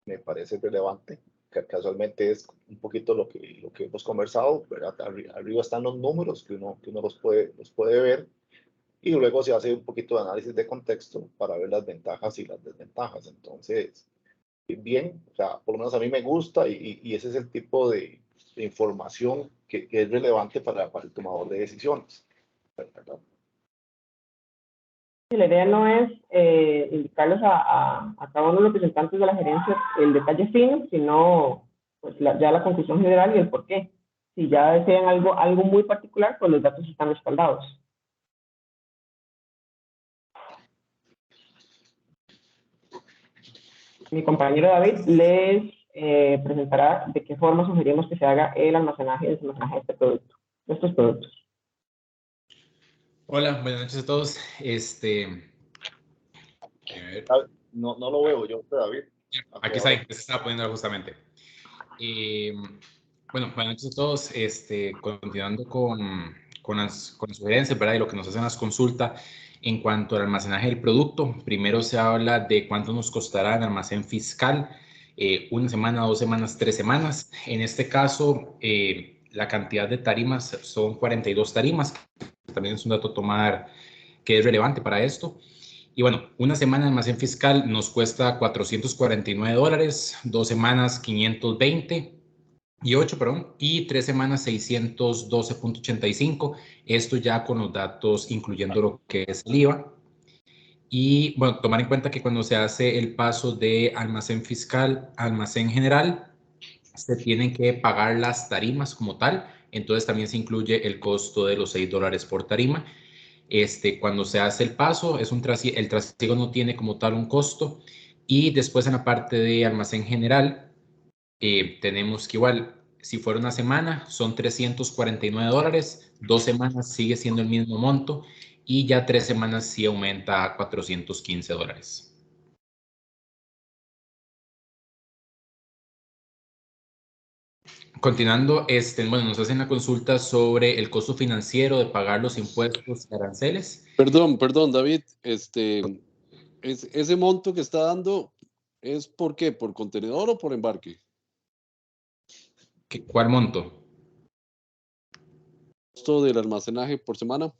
Speaker 1: me parece relevante, que casualmente es un poquito lo que hemos conversado, ¿verdad? Arriba están los números que uno los puede ver, y luego se hace un poquito de análisis de contexto para ver las ventajas y las desventajas. Entonces, bien, o sea, por lo menos a mí me gusta, y ese es el tipo de información que es relevante para el tomador de decisiones, ¿verdad?
Speaker 8: La idea no es indicarles a cada uno de los representantes de la gerencia el detalle fino, sino pues ya la conclusión general y el por qué. Si ya desean algo muy particular, pues los datos están respaldados. Mi compañero David les presentará de qué forma sugerimos que se haga el almacenaje y desalmacenaje de estos productos.
Speaker 10: Hola, buenas noches a todos.
Speaker 1: No lo veo yo, David.
Speaker 10: Aquí está, se estaba poniendo justamente. Bueno, buenas noches a todos. Continuando con las sugerencias, ¿verdad? Y lo que nos hacen las consultas en cuanto al almacenaje del producto. Primero se habla de cuánto nos costará en almacén fiscal, 1 semana, 2 semanas, 3 semanas. En este caso, la cantidad de tarimas son 42 tarimas. También es un dato a tomar que es relevante para esto. Y bueno, 1 semana de almacén fiscal nos cuesta $449, 2 semanas 520 y 3 semanas 612.85. Esto ya con los datos incluyendo lo que es el IVA. Y bueno, tomar en cuenta que cuando se hace el paso de almacén fiscal a almacén general, se tienen que pagar las tarimas como tal. Entonces también se incluye el costo de los $6 por tarima. Cuando se hace el paso, el trasiego no tiene como tal un costo. Y después en la parte de almacén general, tenemos que igual, si fuera 1 semana, son $349, 2 semanas sigue siendo el mismo monto, y ya 3 semanas sí aumenta a $415. Continuando, bueno, nos hacen la consulta sobre el costo financiero de pagar los impuestos y aranceles.
Speaker 6: Perdón, David, ese monto que está dando, ¿es por qué? ¿Por contenedor o por embarque?
Speaker 10: ¿Cuál monto?
Speaker 6: ¿Costo del almacenaje por semana?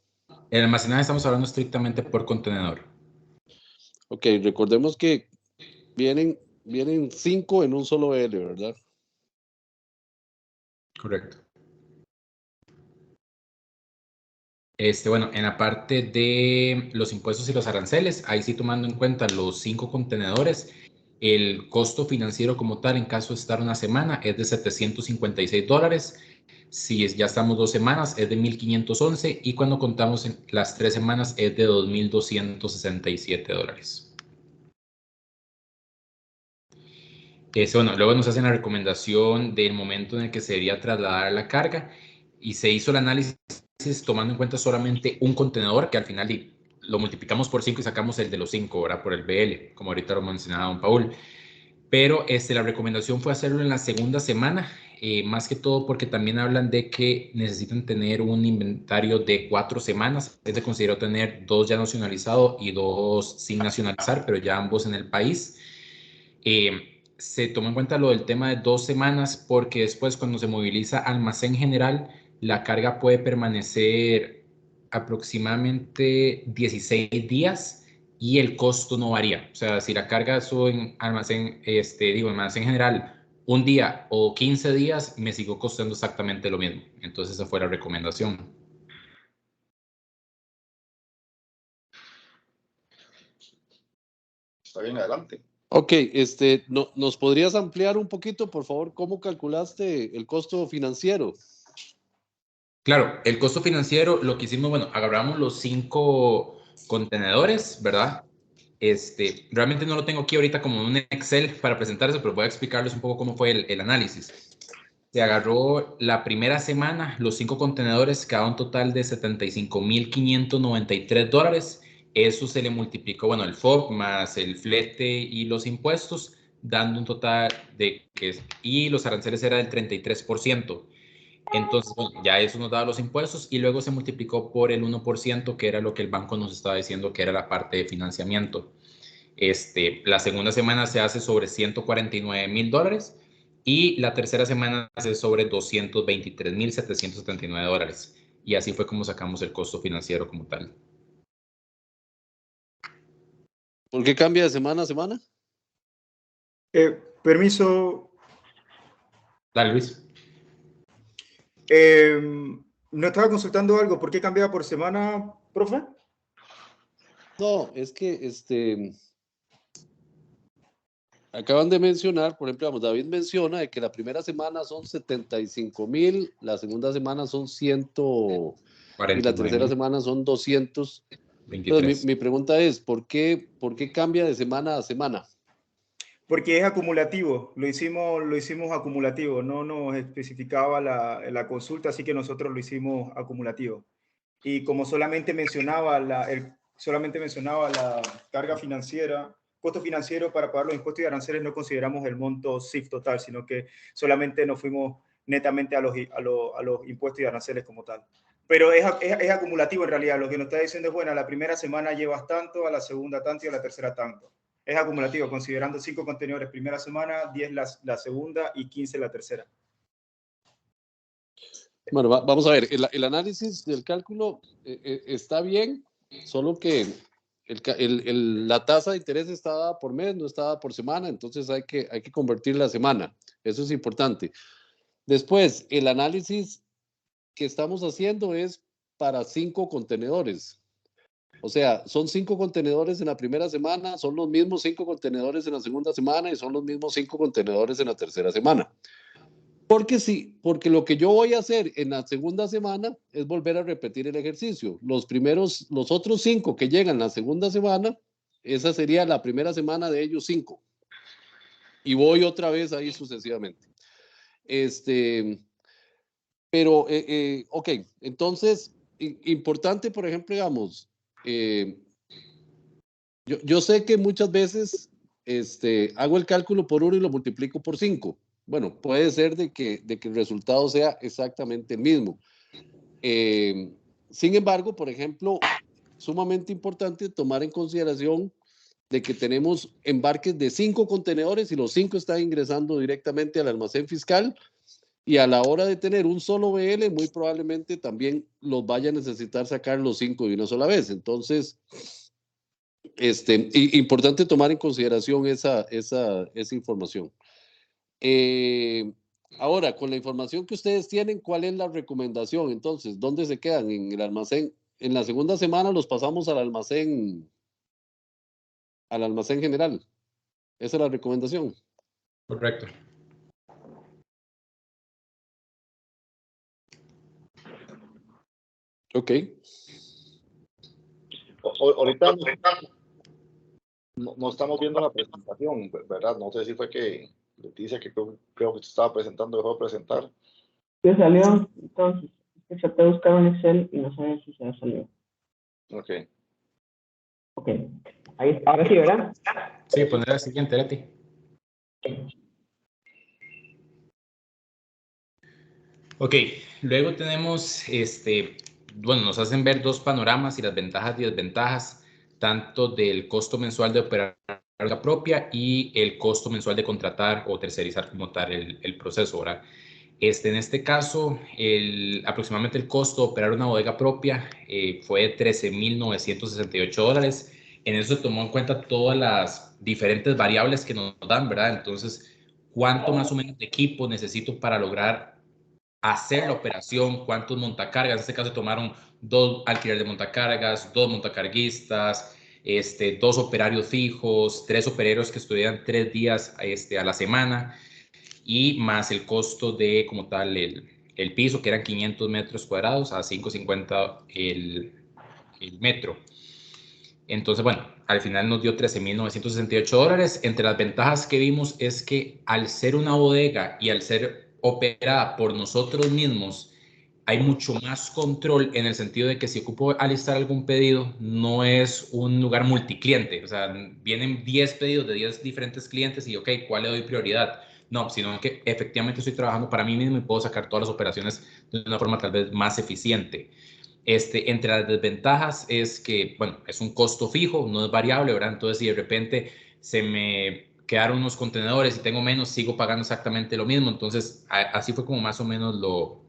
Speaker 10: El almacenaje estamos hablando estrictamente por contenedor.
Speaker 6: Ok, recordemos que vienen 5 en un solo L, ¿verdad?
Speaker 10: Correcto. Bueno, en la parte de los impuestos y los aranceles, ahí sí tomando en cuenta los 5 contenedores, el costo financiero como tal en caso de estar 1 semana es de $756. Si ya estamos 2 semanas es de $1,511, y cuando contamos en las 3 semanas es de $2,267. Bueno, luego nos hacen la recomendación del momento en el que se debería trasladar la carga, y se hizo el análisis tomando en cuenta solamente un contenedor, que al final lo multiplicamos por 5 y sacamos el de los 5, ¿verdad? Por el BL, como ahorita lo mencionaba don Paul. Pero la recomendación fue hacerlo en la segunda semana, más que todo porque también hablan de que necesitan tener un inventario de 4 semanas. Se consideró tener 2 ya nacionalizados y 2 sin nacionalizar, pero ya ambos en el país. Se tomó en cuenta lo del tema de 2 semanas porque después, cuando se moviliza almacén general, la carga puede permanecer aproximadamente 16 días y el costo no varía. O sea, si la carga sube en almacén, almacén general 1 día o 15 días, me sigo costando exactamente lo mismo. Entonces esa fue la recomendación.
Speaker 1: Está bien, adelante.
Speaker 6: Ok, ¿nos podrías ampliar un poquito, por favor, cómo calculaste el costo financiero?
Speaker 10: Claro, el costo financiero, lo que hicimos, bueno, agarramos los 5 contenedores, ¿verdad? Realmente no lo tengo aquí ahorita como un Excel para presentar eso, pero voy a explicarles un poco cómo fue el análisis. Se agarró la primera semana, los 5 contenedores, cada un total de $75,593. Eso se le multiplicó, bueno, el FOB más el flete y los impuestos, dando un total y los aranceles era del 33%. Entonces, bueno, ya eso nos daba los impuestos, y luego se multiplicó por el 1%, que era lo que el banco nos estaba diciendo que era la parte de financiamiento. La segunda semana se hace sobre $149,000 y la tercera semana se hace sobre $223,779. Y así fue como sacamos el costo financiero como tal.
Speaker 6: ¿Por qué cambia de semana a semana?
Speaker 9: Permiso.
Speaker 10: Dale, Luis.
Speaker 9: No estaba consultando algo. ¿Por qué cambiaba por semana, profe?
Speaker 6: No, es que acaban de mencionar, por ejemplo, David menciona de que la primera semana son 75,000, la segunda semana son 100 y la tercera semana son 200. Entonces, mi pregunta es, ¿por qué cambia de semana a semana?
Speaker 9: Porque es acumulativo, lo hicimos acumulativo, no nos especificaba la consulta, así que nosotros lo hicimos acumulativo. Y como solamente mencionaba la carga financiera, costo financiero para pagar los impuestos y aranceles, no consideramos el monto CIF total, sino que solamente nos fuimos netamente a los impuestos y aranceles como tal. Pero es acumulativo en realidad, lo que nos está diciendo es, bueno, a la primera semana llevas tanto, a la segunda tanto y a la tercera tanto. Es acumulativo, considerando 5 contenedores primera semana, 10 la segunda y 15 la tercera.
Speaker 6: Bueno, vamos a ver, el análisis del cálculo está bien, solo que la tasa de interés está dada por mes, no está dada por semana, entonces hay que convertir la semana, eso es importante. Después, el análisis que estamos haciendo es para 5 contenedores. O sea, son 5 contenedores en la primera semana, son los mismos 5 contenedores en la segunda semana y son los mismos 5 contenedores en la tercera semana. Porque lo que yo voy a hacer en la segunda semana es volver a repetir el ejercicio. Los otros 5 que llegan la segunda semana, esa sería la primera semana de ellos 5. Y voy otra vez ahí sucesivamente. Pero, ok, entonces, importante, por ejemplo, digamos, yo sé que muchas veces hago el cálculo por 1 y lo multiplico por 5. Bueno, puede ser de que el resultado sea exactamente el mismo. Sin embargo, por ejemplo, sumamente importante tomar en consideración de que tenemos embarques de 5 contenedores y los 5 están ingresando directamente al almacén fiscal. Y a la hora de tener un solo BL, muy probablemente también los vaya a necesitar sacar los 5 de una sola vez. Entonces, importante tomar en consideración esa información. Ahora, con la información que ustedes tienen, ¿cuál es la recomendación? Entonces, ¿dónde se quedan? En el almacén. En la segunda semana los pasamos al almacén general. Esa es la recomendación.
Speaker 10: Correcto.
Speaker 6: Ok.
Speaker 1: Ahorita no estamos viendo la presentación, ¿verdad? No sé si fue que Leticia, que creo que se estaba presentando, dejó de presentar.
Speaker 8: Se salió, entonces, se puede buscar en Excel y no sé si se salió.
Speaker 1: Ok.
Speaker 8: Ok. Ahí, ahora sí, ¿verdad?
Speaker 10: Sí, poner la siguiente, Leti. Ok, luego tenemos, bueno, nos hacen ver 2 panoramas y las ventajas y desventajas, tanto del costo mensual de operar carga propia y el costo mensual de contratar o tercerizar como tal el proceso, ¿verdad? En este caso, aproximadamente el costo de operar una bodega propia fue de $13,968. En eso se tomó en cuenta todas las diferentes variables que nos dan, ¿verdad? Entonces, ¿cuánto más o menos de equipo necesito para lograr hacer la operación? ¿Cuántos montacargas? En este caso tomaron 2 alquileres de montacargas, 2 montacarguistas, 2 operarios fijos, 3 operarios que estudian 3 días a la semana, y más el costo de como tal el piso, que eran 500 metros cuadrados a 5.50 el metro. Entonces, bueno, al final nos dio $13,968. Entre las ventajas que vimos es que al ser una bodega y al ser operada por nosotros mismos, hay mucho más control en el sentido de que si ocupo alistar algún pedido, no es un lugar multicliente. O sea, vienen 10 pedidos de 10 diferentes clientes y, ok, ¿cuál le doy prioridad? No, sino que efectivamente estoy trabajando para mí mismo y puedo sacar todas las operaciones de una forma tal vez más eficiente. Entre las desventajas es que, bueno, es un costo fijo, no es variable, ¿verdad? Entonces, si de repente se me quedaron unos contenedores y tengo menos, sigo pagando exactamente lo mismo. Entonces, así fue como más o menos lo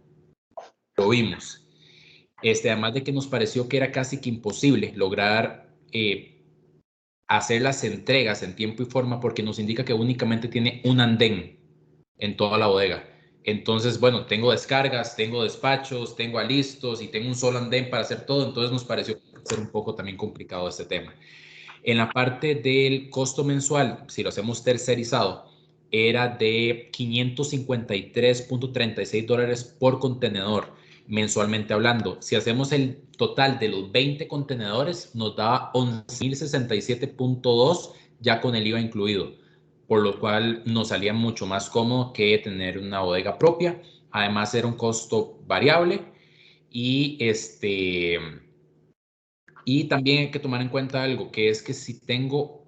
Speaker 10: vimos. Además de que nos pareció que era casi que imposible lograr hacer las entregas en tiempo y forma, porque nos indica que únicamente tiene un andén en toda la bodega. Entonces, bueno, tengo descargas, tengo despachos, tengo alistos y tengo un solo andén para hacer todo. Entonces nos pareció ser un poco también complicado este tema. En la parte del costo mensual, si lo hacemos tercerizado, era de $553.36 por contenedor, mensualmente hablando. Si hacemos el total de los 20 contenedores, nos da $11,067.2 ya con el IVA incluido, por lo cual nos salía mucho más cómodo que tener una bodega propia. Además, era un costo variable y y también hay que tomar en cuenta algo, que es que si tengo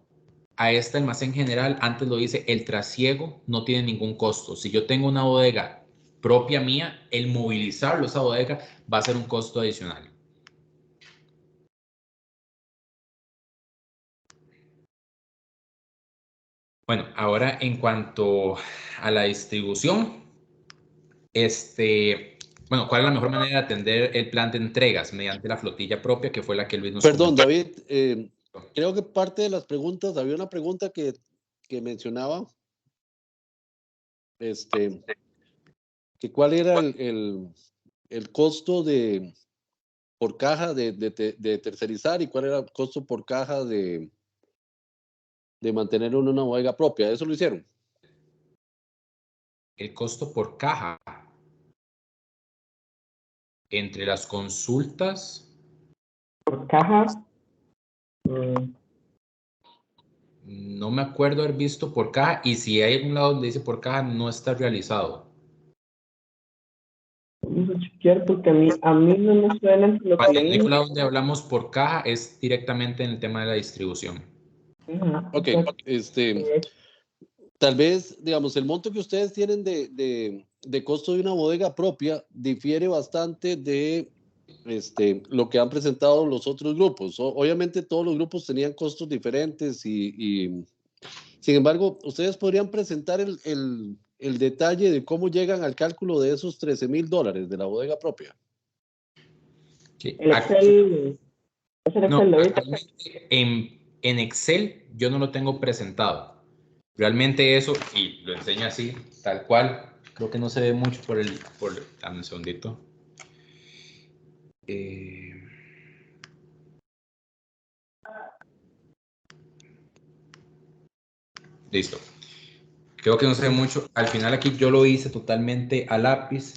Speaker 10: a este almacén general, antes lo dice, el trasiego no tiene ningún costo. Si yo tengo una bodega propia mía, el movilizarlo a esa bodega va a ser un costo adicional. Bueno, ahora en cuanto a la distribución, bueno, ¿cuál es la mejor manera de atender el plan de entregas? Mediante la flotilla propia, que fue la que Luis nos
Speaker 6: Perdón,
Speaker 10: comentó.
Speaker 6: David, creo que parte de las preguntas, había una pregunta que mencionaba, que cuál era el costo por caja de tercerizar y cuál era el costo por caja de mantener una bodega propia. ¿Eso lo hicieron?
Speaker 10: El costo por caja. Entre las consultas.
Speaker 8: ¿Por caja?
Speaker 10: No me acuerdo haber visto por caja, y si hay algún lado donde dice por caja, no está realizado.
Speaker 8: Vamos a chequear porque a mí no me suena lo que
Speaker 10: El
Speaker 8: leí.
Speaker 10: único lado donde hablamos por caja es directamente en el tema de la distribución.
Speaker 6: Ok, tal vez, digamos, el monto que ustedes tienen de costo de una bodega propia difiere bastante de lo que han presentado los otros grupos. Obviamente todos los grupos tenían costos diferentes y sin embargo, ustedes podrían presentar el detalle de cómo llegan al cálculo de esos $13,000 de la bodega propia.
Speaker 10: Sí.
Speaker 8: El Excel,
Speaker 10: No, actualmente en Excel yo no lo tengo presentado. Realmente eso, y lo enseño así, tal cual, creo que no se ve mucho dame un segundito. Listo. Creo que no se ve mucho. Al final aquí yo lo hice totalmente a lápiz.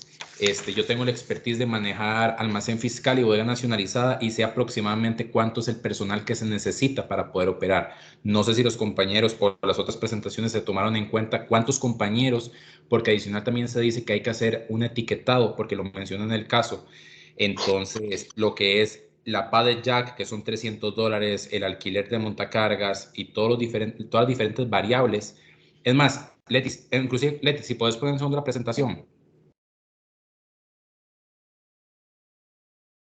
Speaker 10: Yo tengo la expertise de manejar almacén fiscal y bodega nacionalizada y sé aproximadamente cuánto es el personal que se necesita para poder operar. No sé si los compañeros por las otras presentaciones se tomaron en cuenta cuántos compañeros, porque adicional también se dice que hay que hacer un etiquetado, porque lo menciona en el caso. Entonces, lo que es la padel jack, que son $300, el alquiler de montacargas y todas las diferentes variables. Es más, Leti, inclusive, Leti, si puedes poner en segunda la presentación.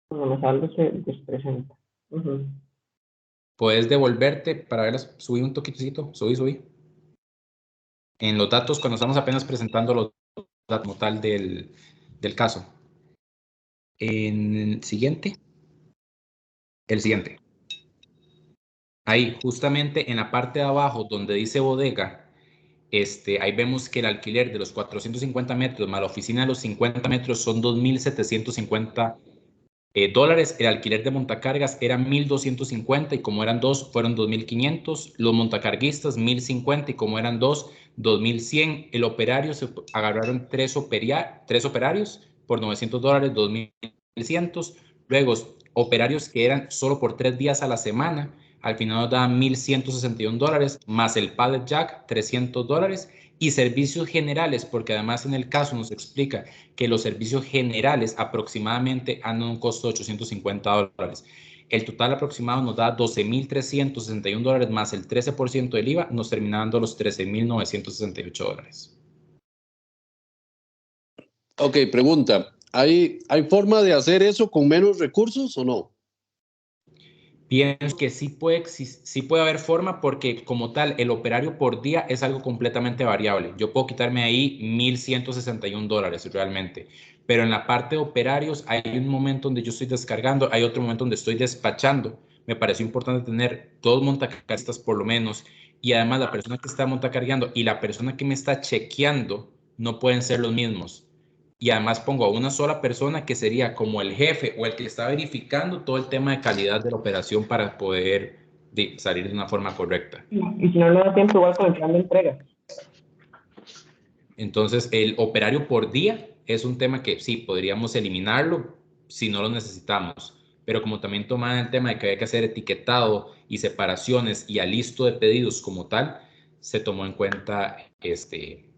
Speaker 8: Los saldos se despresentan.
Speaker 10: Puedes devolverte para verlas. Subí un toquitito, subí. En los datos, cuando estamos apenas presentando los datos como tal del caso. En el siguiente. El siguiente. Ahí, justamente en la parte de abajo, donde dice bodega, ahí vemos que el alquiler de los 450 metros más la oficina de los 50 metros son $2,750. El alquiler de montacargas era 1,250 y como eran dos, fueron 2,500. Los montacarguistas, 1,050 y como eran dos, 2,100. El operario, se agarraron tres operarios por $900, 2,100. Luego, operarios que eran solo por 3 días a la semana, al final nos daban $1,161, más el pallet jack, $300. Y servicios generales, porque además en el caso nos explica que los servicios generales aproximadamente andan un costo de $850. El total aproximado nos da $12,361 más el 13% del IVA, nos termina dando los $13,968.
Speaker 6: Ok, pregunta. ¿Hay forma de hacer eso con menos recursos o no?
Speaker 10: Pienso que sí puede haber forma porque como tal el operario por día es algo completamente variable. Yo puedo quitarme ahí $1,161 realmente, pero en la parte de operarios hay un momento donde yo estoy descargando, hay otro momento donde estoy despachando. Me pareció importante tener 2 montacarguistas por lo menos, y además la persona que está montacargando y la persona que me está chequeando no pueden ser los mismos. Y además pongo a una sola persona que sería como el jefe o el que está verificando todo el tema de calidad de la operación para poder salir de una forma correcta.
Speaker 8: Y si no, no da tiempo igual con el plan de entrega.
Speaker 10: Entonces, el operario por día es un tema que sí, podríamos eliminarlo si no lo necesitamos, pero como también toman el tema de que hay que hacer etiquetado y separaciones y alisto de pedidos como tal, se tomó en cuenta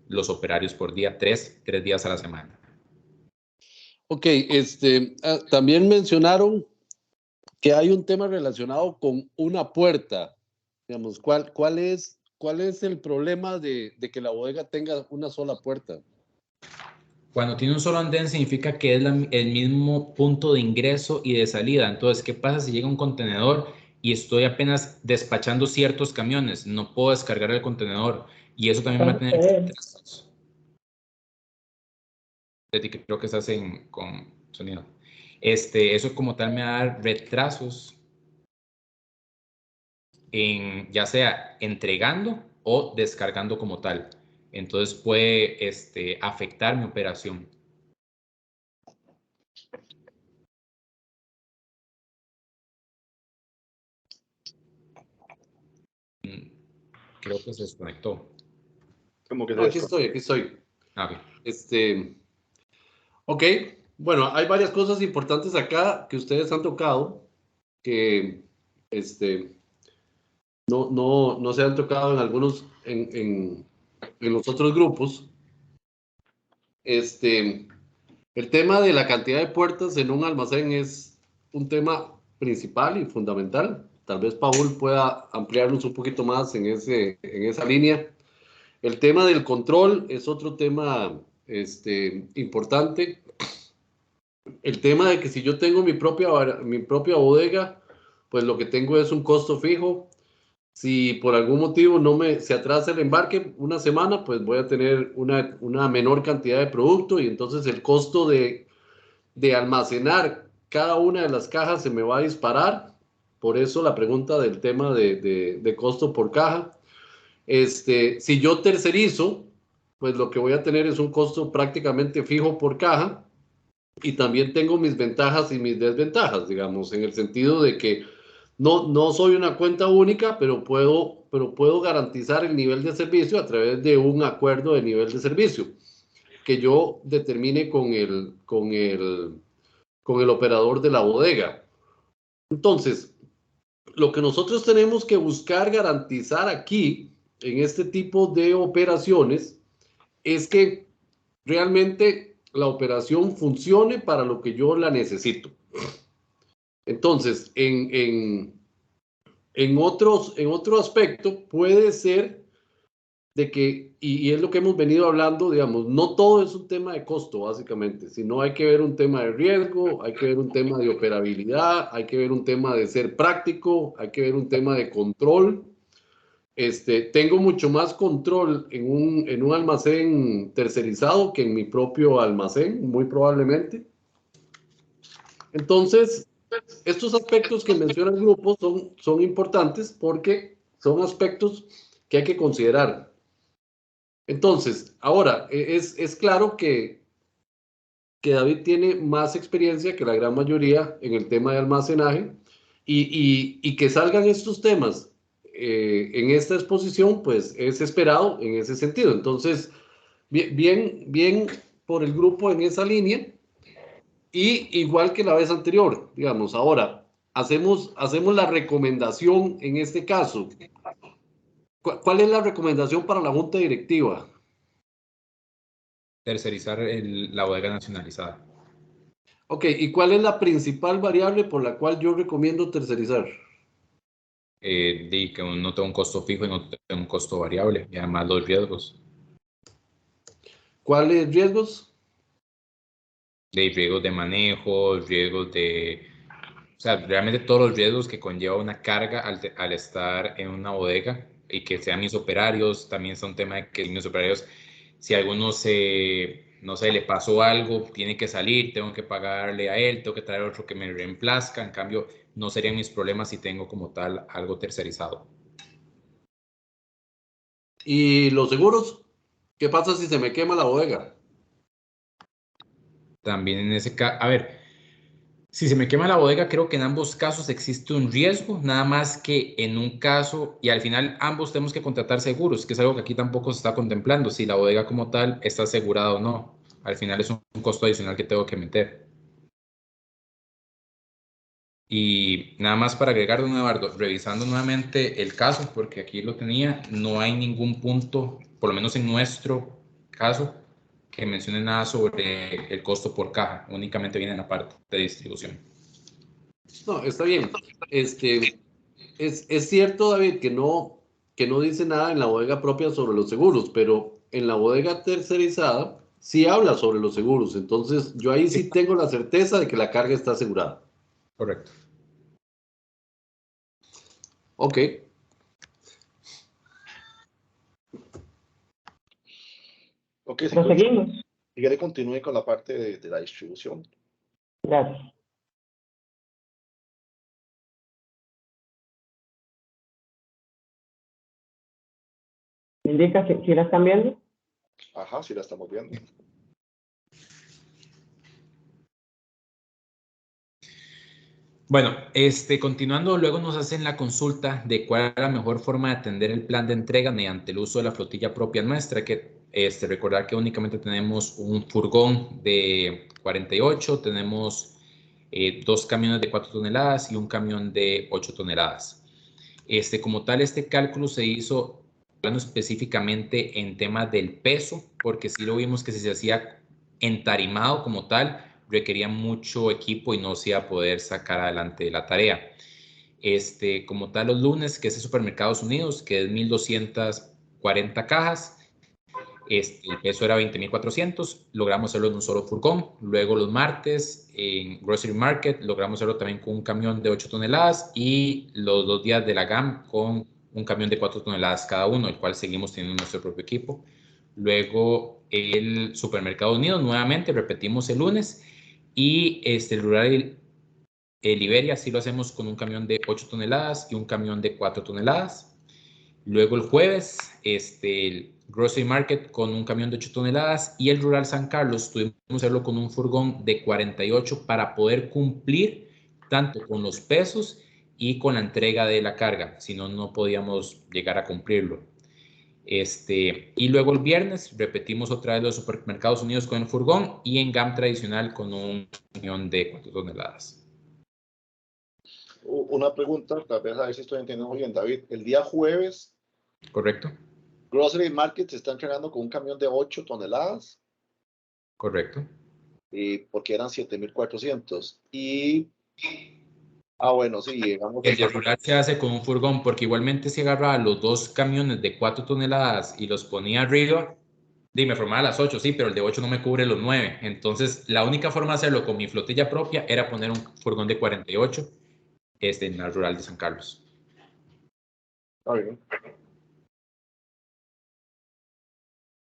Speaker 10: los operarios por día, tres días a la semana.
Speaker 6: Ok, también mencionaron que hay un tema relacionado con una puerta. Digamos, ¿cuál es el problema de que la bodega tenga una sola puerta?
Speaker 10: Cuando tiene un solo andén significa que es el mismo punto de ingreso y de salida. Entonces, ¿qué pasa si llega un contenedor y estoy apenas despachando ciertos camiones? No puedo descargar el contenedor y eso también va a tener retrasos. Creo que estás con sonido. Eso como tal me va a dar retrasos en ya sea entregando o descargando como tal. Entonces puede afectar mi operación. Creo que se desconectó.
Speaker 1: Como que
Speaker 6: No, aquí estoy.
Speaker 10: Ah, okay.
Speaker 6: Ok, bueno, hay varias cosas importantes acá que ustedes han tocado que no se han tocado en algunos, en los otros grupos. El tema de la cantidad de puertas en un almacén es un tema principal y fundamental. Tal vez Paul pueda ampliarnos un poquito más en esa línea. El tema del control es otro tema importante. El tema de que si yo tengo mi propia bodega, pues lo que tengo es un costo fijo. Si por algún motivo se atrasa el embarque una semana, pues voy a tener una menor cantidad de producto y entonces el costo de almacenar cada una de las cajas se me va a disparar. Por eso la pregunta del tema de costo por caja. Si yo tercerizo, pues lo que voy a tener es un costo prácticamente fijo por caja. Y también tengo mis ventajas y mis desventajas, digamos, en el sentido de que no soy una cuenta única, pero puedo garantizar el nivel de servicio a través de un acuerdo de nivel de servicio que yo determine con el operador de la bodega. Entonces, lo que nosotros tenemos que buscar garantizar aquí, en este tipo de operaciones, es que realmente la operación funcione para lo que yo la necesito. Entonces, en otro aspecto, puede ser de que, y es lo que hemos venido hablando, digamos, no todo es un tema de costo, básicamente, sino hay que ver un tema de riesgo, hay que ver un tema de operabilidad, hay que ver un tema de ser práctico, hay que ver un tema de control. Tengo mucho más control en un almacén tercerizado que en mi propio almacén, muy probablemente. Entonces, estos aspectos que menciona el grupo son importantes porque son aspectos que hay que considerar. Entonces, ahora, es claro que David tiene más experiencia que la gran mayoría en el tema de almacenaje y que salgan estos temas en esta exposición, pues es esperado en ese sentido. Entonces, bien por el grupo en esa línea y igual que la vez anterior, digamos, ahora hacemos la recomendación en este caso. ¿Cuál es la recomendación para la junta directiva?
Speaker 10: Tercerizar la bodega nacionalizada.
Speaker 6: Ok, ¿y cuál es la principal variable por la cual yo recomiendo tercerizar?
Speaker 10: Que no tenga un costo fijo y no tenga un costo variable, y además los riesgos.
Speaker 6: ¿Cuáles riesgos?
Speaker 10: de riesgos de manejo, riesgos de, o sea, realmente todos los riesgos que conlleva una carga al estar en una bodega y que sean mis operarios, también es un tema de que mis operarios, si a alguno no sé, le pasó algo, tiene que salir, tengo que pagarle a él, tengo que traer otro que me reemplazca, en cambio, no serían mis problemas si tengo como tal algo tercerizado.
Speaker 11: ¿Y los seguros? ¿Qué pasa si se me quema la bodega?
Speaker 10: También en ese caso, a ver, si se me quema la bodega, creo que en ambos casos existe un riesgo, nada más que en un caso, y al final ambos tenemos que contratar seguros, que es algo que aquí tampoco se está contemplando, si la bodega como tal está asegurada o no. Al final es un costo adicional que tengo que meter. Y nada más para agregar, don Eduardo, revisando nuevamente el caso, porque aquí lo tenía, no hay ningún punto, por lo menos en nuestro caso, que mencione nada sobre el costo por caja, únicamente viene en la parte de distribución.
Speaker 11: No, está bien. Es cierto, David, que no dice nada en la bodega propia sobre los seguros, pero en la bodega tercerizada sí habla sobre los seguros. Entonces, yo ahí sí tengo la certeza de que la carga está asegurada.
Speaker 10: Correcto.
Speaker 11: Ok.
Speaker 1: Ok,
Speaker 8: Proseguimos.
Speaker 1: si quiere continúe con la parte de la distribución.
Speaker 8: Gracias. ¿Me indica si la están viendo?
Speaker 1: Ajá, sí la estamos viendo.
Speaker 10: Bueno, continuando, luego nos hacen la consulta de cuál es la mejor forma de atender el plan de entrega mediante el uso de la flotilla propia nuestra, que recordar que únicamente tenemos un furgón de 48, tenemos 2 camiones de 4 toneladas y un camión de 8 toneladas. Como tal, este cálculo se hizo hablando específicamente en temas del peso, porque sí lo vimos que si se hacía entarimado como tal, requería mucho equipo y no se iba a poder sacar adelante la tarea. Como tal, los lunes, que es el Supermercados Unidos, que es 1,240 cajas, el peso era 20,400, logramos hacerlo en un solo furgón. Luego los martes en Grocery Market logramos hacerlo también con un camión de 8 toneladas y los 2 días de la GAM con un camión de 4 toneladas cada uno, el cual seguimos teniendo nuestro propio equipo. Luego el Supermercado Unido, nuevamente repetimos el lunes, y el rural Liberia sí lo hacemos con un camión de 8 toneladas y un camión de 4 toneladas. Luego el jueves, el Grocery Market con un camión de 8 toneladas y el Rural San Carlos tuvimos que hacerlo con un furgón de 48 para poder cumplir tanto con los pesos y con la entrega de la carga, si no, no podíamos llegar a cumplirlo. Y luego el viernes repetimos otra vez los Supermercados Unidos con el furgón y en GAM tradicional con un camión de 4 toneladas.
Speaker 1: Una pregunta, tal vez a ver si estoy entendiendo bien, David. El día jueves,
Speaker 10: ¿Correcto?
Speaker 1: Grocery Market se está entregando con un camión de 8 toneladas.
Speaker 10: Correcto.
Speaker 1: Porque eran 7,400. Y, bueno, sí, llegamos.
Speaker 10: El de rural se hace con un furgón, porque igualmente si agarraba los 2 camiones de 4 toneladas y los ponía arriba, me formaba las 8, sí, pero el de 8 no me cubre los 9. Entonces, la única forma de hacerlo con mi flotilla propia era poner un furgón de 48 en la rural de San Carlos.
Speaker 1: Está bien.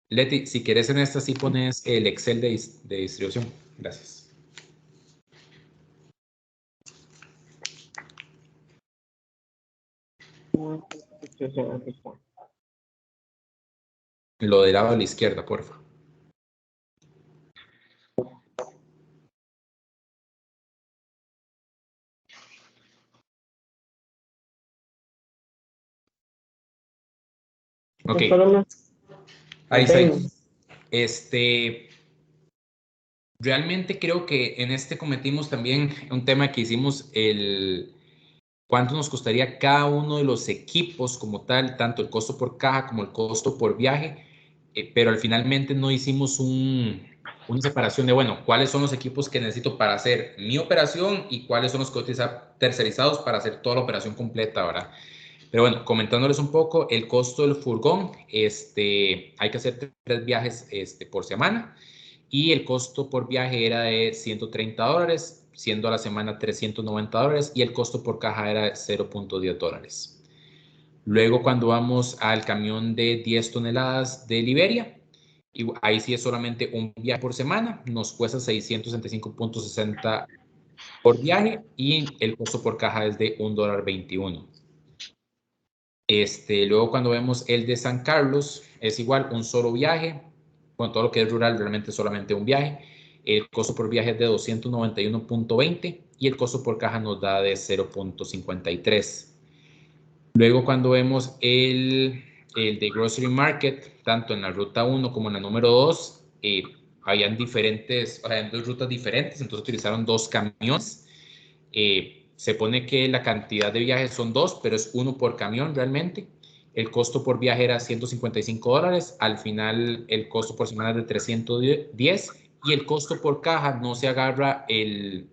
Speaker 10: Leti, si quieres en esta sí pones el Excel de distribución. Gracias. Lo del lado a la izquierda, porfa. Ok. Ahí está. Realmente creo que en cometimos también un tema que hicimos, cuánto nos costaría cada uno de los equipos como tal, tanto el costo por caja como el costo por viaje, pero al finalmente no hicimos una separación de, bueno, cuáles son los equipos que necesito para hacer mi operación y cuáles son los que utilizar tercerizados para hacer toda la operación completa, ¿verdad? Pero bueno, comentándoles un poco, el costo del furgón, hay que hacer 3 viajes por semana. y el costo por viaje era de $130, siendo a la semana $390 y el costo por caja era de $0.10. Luego cuando vamos al camión de 10 toneladas de Liberia, y ahí sí es solamente un viaje por semana, nos cuesta $665.60 por viaje y el costo por caja es de $1.21. Luego cuando vemos el de San Carlos, es igual, un solo viaje. Bueno, todo lo que es rural realmente es solamente un viaje. El costo por viaje es de $291.20 y el costo por caja nos da de 0.53. Luego cuando vemos el de Grocery Market, tanto en la ruta 1 como en la número 2, habían dos rutas diferentes, entonces utilizaron dos camiones. Se pone que la cantidad de viajes son 2, pero es 1 por camión realmente. El costo por viaje era $155. Al final el costo por semana es de 310 y el costo por caja no se agarra el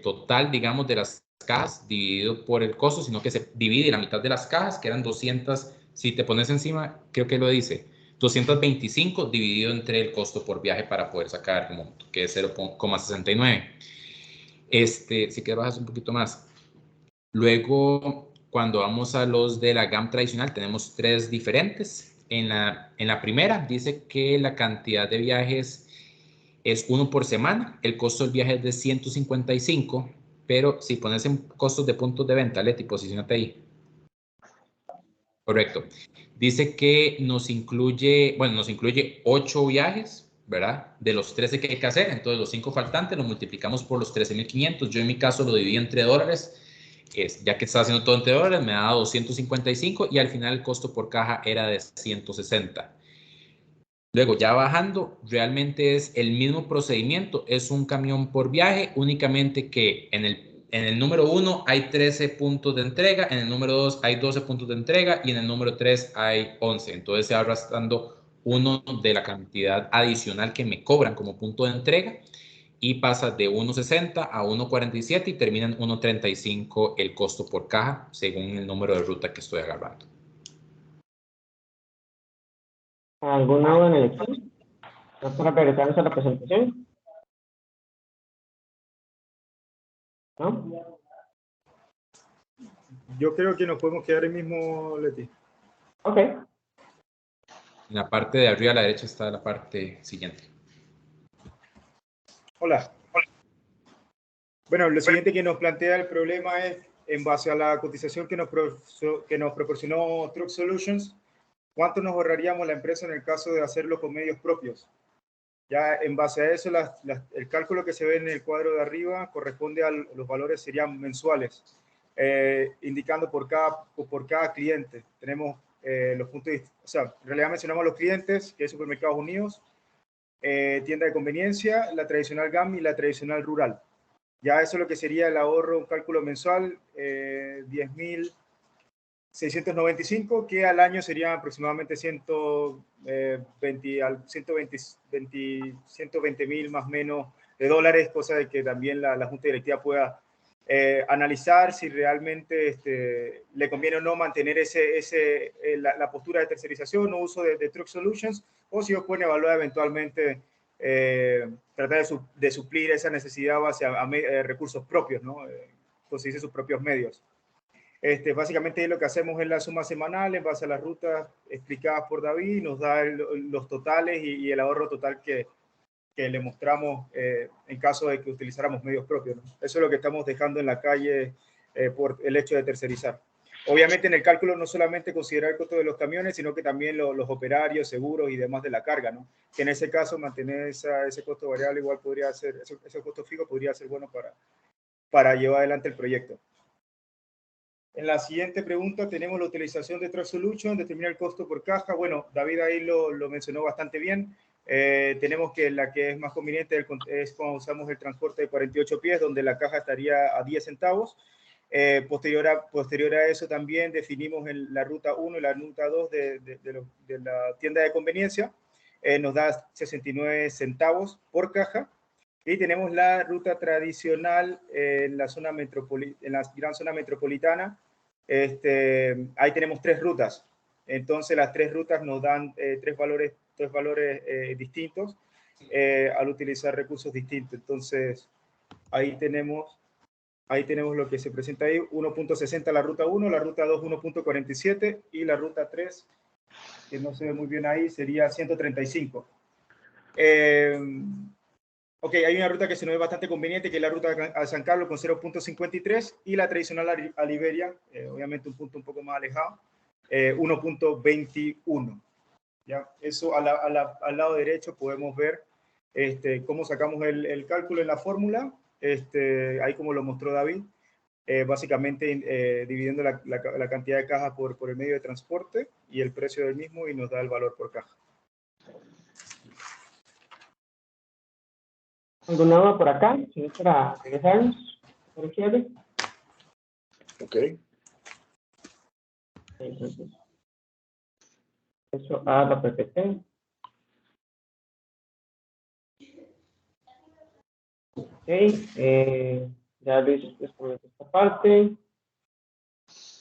Speaker 10: total, digamos, de las cajas dividido por el costo, sino que se divide la mitad de las cajas, que eran 200, si te pones encima, creo que lo dice, 225 dividido entre el costo por viaje para poder sacar el monto, que es 0,69. Si quieres bajas un poquito más. Luego, cuando vamos a los de la GAM tradicional, tenemos 3 diferentes. En la primera dice que la cantidad de viajes es 1 por semana. El costo del viaje es de 155, pero si pones en costos de puntos de venta, Leti, posicionate ahí. Correcto. Dice que nos incluye 8 viajes, ¿verdad? De los 13 que hay que hacer, entonces los 5 faltantes los multiplicamos por los 13.500. Yo en mi caso lo dividí entre dólares, ya que estaba haciendo todo entre dólares, me da 255 y al final el costo por caja era de 160. Luego, ya bajando, realmente es el mismo procedimiento, es un camión por viaje, únicamente que en el número 1 hay 13 puntos de entrega, en el número 2 hay 12 puntos de entrega y en el número 3 hay 11. Entonces se va restando uno de la cantidad adicional que me cobran como punto de entrega y pasa de 1.60 a 1.47 y termina en 1.35 el costo por caja según el número de ruta que estoy agarrando.
Speaker 8: ¿Alguna duda en el Excel? ¿No para regresar a la presentación? ¿No?
Speaker 9: Yo creo que nos podemos quedar ahí mismo, Leti.
Speaker 8: Ok.
Speaker 10: En la parte de arriba a la derecha está la parte siguiente.
Speaker 9: Hola. Bueno, lo siguiente que nos plantea el problema es, en base a la cotización que nos proporcionó Truck Solutions, ¿cuánto nos ahorraríamos la empresa en el caso de hacerlo con medios propios? Ya en base a eso, el cálculo que se ve en el cuadro de arriba corresponde a los valores, serían mensuales, indicando por cada cliente. Tenemos los puntos, o sea, en realidad mencionamos los clientes, que es Supermercados Unidos, tienda de conveniencia, la tradicional GAM y la tradicional rural. Ya eso es lo que sería el ahorro, un cálculo mensual, 10.695, que al año serían aproximadamente 120.000 más o menos de dólares, cosa de que también la Junta Directiva pueda analizar si realmente le conviene o no mantener la postura de tercerización o uso de Truck Solutions, o si os pueden evaluar eventualmente tratar de suplir esa necesidad base a recursos propios, ¿no? Conseguirse sus propios medios. Básicamente lo que hacemos es la suma semanal en base a las rutas explicadas por David, nos da los totales y el ahorro total que le mostramos en caso de que utilizáramos medios propios, ¿no? Eso es lo que estamos dejando en la calle por el hecho de tercerizar. Obviamente en el cálculo no solamente considerar el costo de los camiones, sino que también los operarios, seguros y demás de la carga, ¿no? Que en ese caso mantener ese costo variable igual podría ser, ese costo fijo podría ser bueno para llevar adelante el proyecto. En la siguiente pregunta tenemos la utilización de Truck Solution, determinar el costo por caja. Bueno, David ahí lo mencionó bastante bien. Tenemos que la que es más conveniente es cuando usamos el transporte de 48 pies, donde la caja estaría a 10 centavos. Posterior a eso también definimos la ruta 1 y la ruta 2 de la tienda de conveniencia. Nos da 69 centavos por caja. Y tenemos la ruta tradicional en la gran zona metropolitana. Ahí tenemos 3 rutas. Entonces las 3 rutas nos dan 3 valores distintos. al utilizar recursos distintos. Entonces, ahí tenemos lo que se presenta ahí, 1.60 la ruta 1, la ruta 2 1.47 y la ruta 3, que no se ve muy bien ahí, sería 135. Ok, hay una ruta que se nos ve bastante conveniente, que es la ruta a San Carlos con 0.53 y la tradicional a Liberia, obviamente un punto un poco más alejado, 1.21. ¿Ya? Eso al lado derecho podemos ver cómo sacamos el cálculo en la fórmula, ahí como lo mostró David, básicamente dividiendo la cantidad de cajas por el medio de transporte y el precio del mismo y nos da el valor por caja.
Speaker 8: ¿Alguna duda por acá? Si no, para regresarnos. ¿Por izquierda?
Speaker 1: Ok.
Speaker 8: Entonces, eso a la PPT. Ok, ya Luis les comentó esta parte.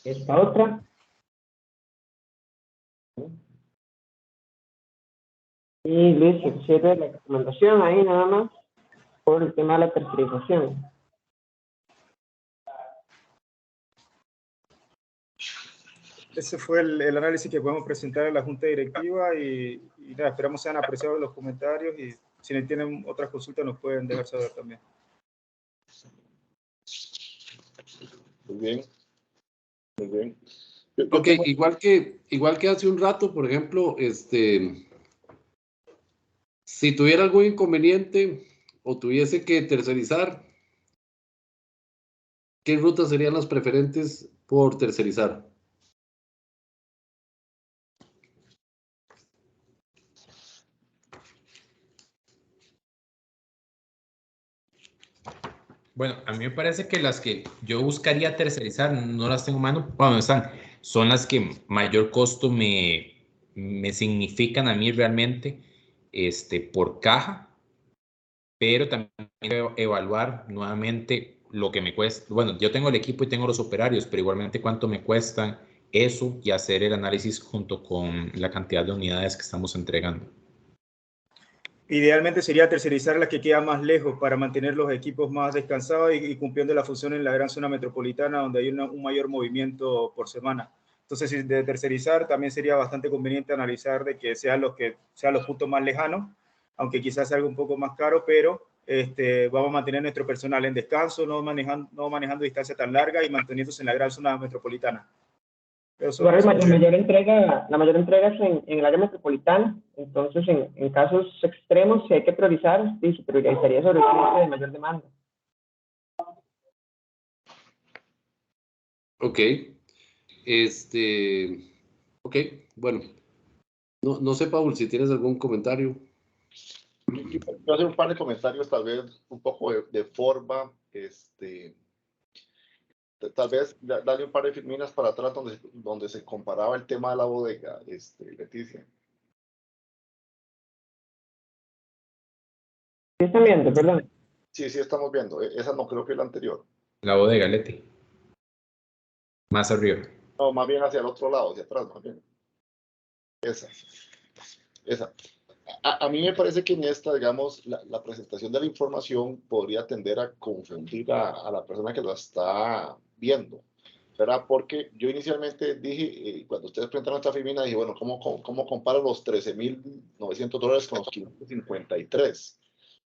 Speaker 8: Esta otra. Y Luis, se cierra la recomendación ahí nada más por el tema de la tercerización.
Speaker 9: Ese fue el análisis que podemos presentar en la Junta Directiva y nada, esperamos sean apreciados los comentarios y si tienen otras consultas nos pueden dejar saber también.
Speaker 1: Muy bien. Muy bien.
Speaker 11: Ok, igual que hace un rato, por ejemplo, si tuviera algún inconveniente o tuviese que tercerizar, ¿qué rutas serían las preferentes por tercerizar?
Speaker 10: Bueno, a mí me parece que las que yo buscaría tercerizar, no las tengo a mano, bueno, están, son las que mayor costo me significan a mí realmente por caja, pero también evaluar nuevamente lo que me cuesta. Bueno, yo tengo el equipo y tengo los operarios, pero igualmente cuánto me cuestan eso y hacer el análisis junto con la cantidad de unidades que estamos entregando.
Speaker 9: Idealmente sería tercerizar las que quedan más lejos para mantener los equipos más descansados y cumpliendo la función en la gran zona metropolitana donde hay un mayor movimiento por semana. Entonces, de tercerizar también sería bastante conveniente analizar de que sean los puntos más lejanos, aunque quizás sea algo un poco más caro, pero vamos a mantener nuestro personal en descanso, no manejando distancia tan larga y manteniéndose en la gran zona metropolitana.
Speaker 8: La mayor entrega es en el área metropolitana, entonces en casos extremos si hay que priorizar, sí, se priorizaría sobre el cliente de mayor demanda.
Speaker 11: Ok, ok, bueno, no sé, Paul, si tienes algún comentario.
Speaker 1: Yo hacer un par de comentarios, tal vez un poco de forma, tal vez darle un par de filminas para atrás donde se comparaba el tema de la bodega, Leticia.
Speaker 8: ¿Sí están viendo, perdón?
Speaker 1: Sí, estamos viendo. Esa no creo que es la anterior.
Speaker 10: La bodega, Leti. Más arriba.
Speaker 1: No, más bien hacia el otro lado, hacia atrás, más bien. Esa. A mí me parece que en esta, digamos, la presentación de la información podría tender a confundir a la persona que lo está viendo, ¿verdad? Porque yo inicialmente dije, cuando ustedes presentaron esta filmina, dije, bueno, ¿cómo comparo los $13,900 con los 553?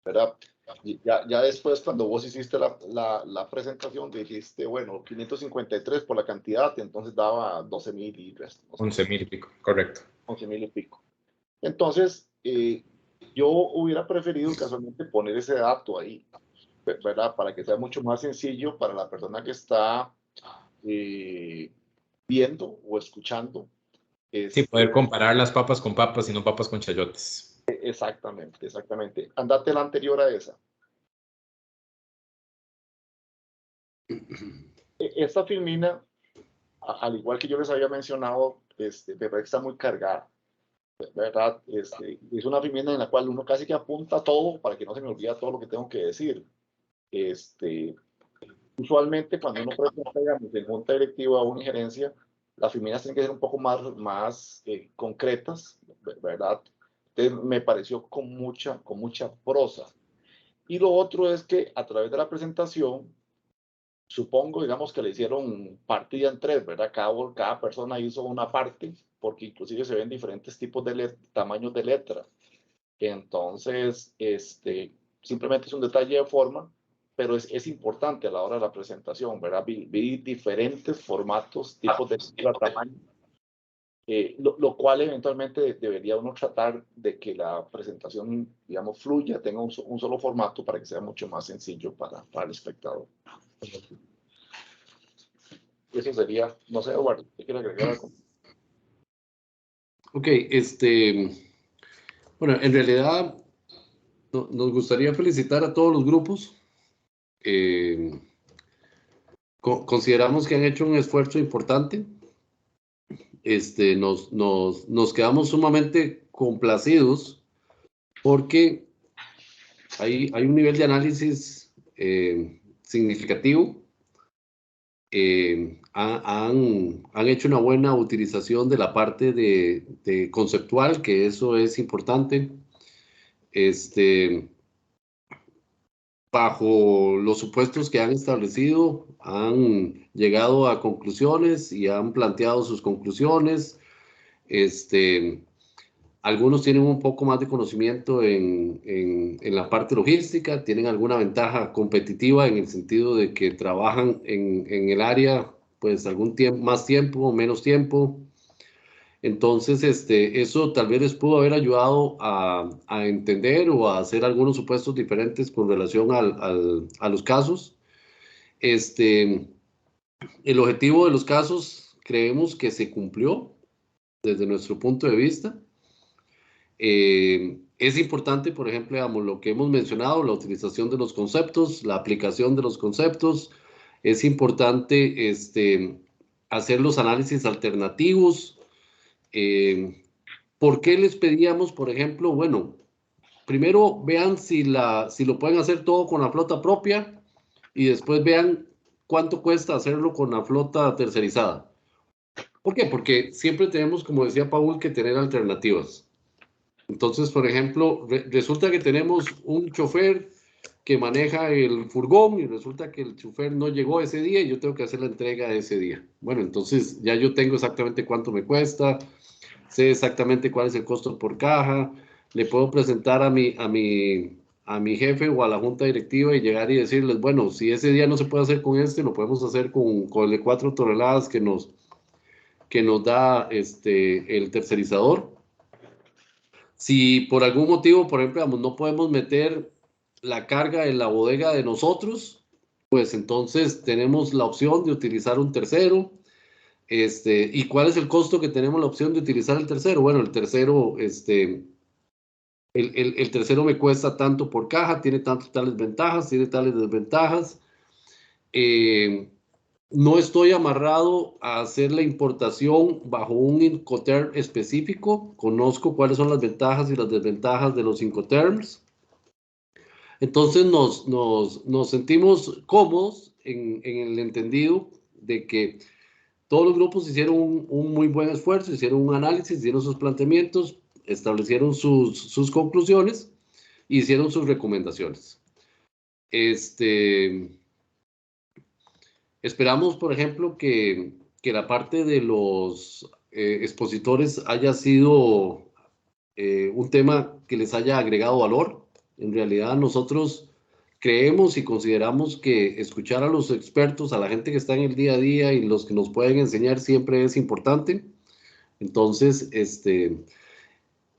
Speaker 1: ¿Verdad? Y ya después, cuando vos hiciste la presentación, dijiste, bueno, 553 por la cantidad, entonces daba 12,000 y resto.
Speaker 10: 11,000 y pico, correcto.
Speaker 1: 11,000 y pico. Entonces, yo hubiera preferido casualmente poner ese dato ahí, ¿verdad? Para que sea mucho más sencillo para la persona que está viendo o escuchando.
Speaker 10: Sí, poder comparar las papas con papas y no papas con chayotes.
Speaker 1: Exactamente. Andate la anterior a esa. Esta filmina, al igual que yo les había mencionado, me parece que está muy cargada, ¿verdad? Es una filmina en la cual uno casi que apunta todo para que no se me olvide todo lo que tengo que decir. Usualmente cuando uno presenta, digamos, en junta directiva o en gerencia, las filminas tienen que ser un poco más concretas, ¿verdad? Entonces, me pareció con mucha prosa. Y lo otro es que a través de la presentación, supongo, digamos que le hicieron partida en 3, ¿verdad? Cada persona hizo una parte, porque inclusive se ven diferentes tipos de tamaños de letra. Entonces, simplemente es un detalle de forma, pero es importante a la hora de la presentación, ¿verdad? Vi diferentes formatos, tipos de tamaño, lo cual eventualmente debería uno tratar de que la presentación, digamos, fluya, tenga un solo formato para que sea mucho más sencillo para el espectador. Eso sería, no sé, Eduardo, ¿qué quiere agregar algo?
Speaker 11: Ok, bueno, en realidad nos gustaría felicitar a todos los grupos. Consideramos que han hecho un esfuerzo importante. Nos quedamos sumamente complacidos porque hay un nivel de análisis significativo. Han hecho una buena utilización de la parte de conceptual, que eso es importante. Bajo los supuestos que han establecido, han llegado a conclusiones y han planteado sus conclusiones. Algunos tienen un poco más de conocimiento en la parte logística, tienen alguna ventaja competitiva en el sentido de que trabajan en el área, pues algún tiempo, más tiempo o menos tiempo. Entonces, eso tal vez les pudo haber ayudado a entender o a hacer algunos supuestos diferentes con relación a los casos. El objetivo de los casos creemos que se cumplió desde nuestro punto de vista. Es importante, por ejemplo, digamos, lo que hemos mencionado, la utilización de los conceptos, la aplicación de los conceptos. Es importante hacer los análisis alternativos. ¿Por qué les pedíamos, por ejemplo? Bueno, primero vean si lo pueden hacer todo con la flota propia y después vean cuánto cuesta hacerlo con la flota tercerizada. ¿Por qué? Porque siempre tenemos, como decía Paul, que tener alternativas. Entonces, por ejemplo, resulta que tenemos un chofer que maneja el furgón y resulta que el chofer no llegó ese día y yo tengo que hacer la entrega ese día. Bueno, entonces ya yo tengo exactamente cuánto me cuesta, sé exactamente cuál es el costo por caja, le puedo presentar a mi jefe o a la junta directiva y llegar y decirles, bueno, si ese día no se puede hacer con lo podemos hacer con el de 4 toneladas que nos da el tercerizador. Si por algún motivo, por ejemplo, no podemos meter la carga en la bodega de nosotros, pues entonces tenemos la opción de utilizar un tercero. ¿Y cuál es el costo que tenemos la opción de utilizar el tercero? Bueno, el tercero, el tercero me cuesta tanto por caja, tiene tales ventajas, tiene tales desventajas. No estoy amarrado a hacer la importación bajo un Incoterm específico. Conozco cuáles son las ventajas y las desventajas de los Incoterms. Entonces nos sentimos cómodos en el entendido de que todos los grupos hicieron un muy buen esfuerzo, hicieron un análisis, hicieron sus planteamientos, establecieron sus conclusiones, hicieron sus recomendaciones. Esperamos, por ejemplo, que la parte de los expositores haya sido un tema que les haya agregado valor. En realidad nosotros creemos y consideramos que escuchar a los expertos, a la gente que está en el día a día y los que nos pueden enseñar siempre es importante. Entonces, ese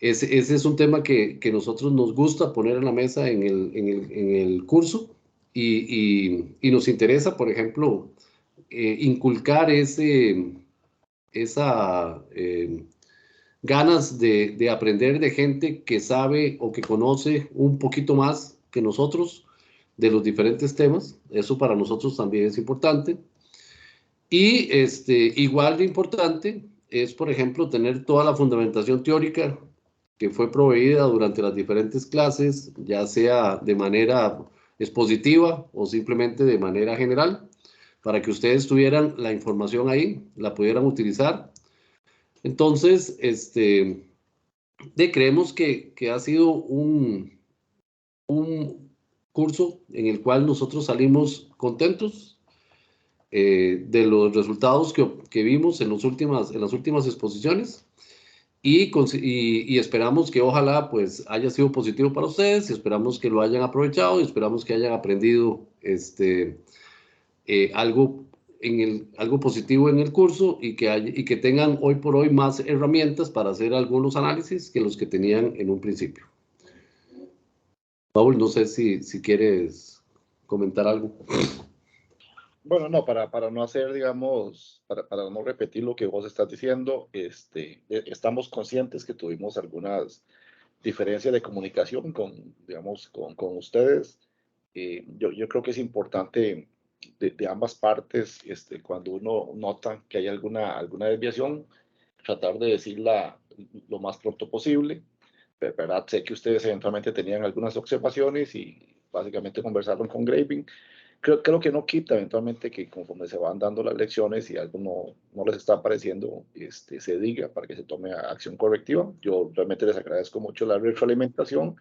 Speaker 11: es un tema que nosotros nos gusta poner en la mesa en el curso y nos interesa, por ejemplo, inculcar esa ganas de aprender de gente que sabe o que conoce un poquito más que nosotros de los diferentes temas. Eso para nosotros también es importante. Y igual de importante es, por ejemplo, tener toda la fundamentación teórica que fue proveída durante las diferentes clases, ya sea de manera expositiva o simplemente de manera general, para que ustedes tuvieran la información ahí, la pudieran utilizar. Entonces, creemos que ha sido un curso en el cual nosotros salimos contentos de los resultados que vimos en las últimas exposiciones y esperamos que ojalá pues haya sido positivo para ustedes y esperamos que lo hayan aprovechado y esperamos que hayan aprendido algo positivo en el curso y que tengan hoy por hoy más herramientas para hacer algunos análisis que los que tenían en un principio. Paul, no sé si quieres comentar algo.
Speaker 1: Bueno, no, para no hacer, digamos, para no repetir lo que vos estás diciendo, estamos conscientes que tuvimos algunas diferencias de comunicación digamos, con ustedes. Yo creo que es importante de ambas partes, cuando uno nota que hay alguna desviación, tratar de decirla lo más pronto posible. ¿Verdad? Sé que ustedes eventualmente tenían algunas observaciones y básicamente conversaron con Graving. Creo que no quita eventualmente que conforme se van dando las lecciones y algo no les está pareciendo, se diga para que se tome acción correctiva. Yo realmente les agradezco mucho la retroalimentación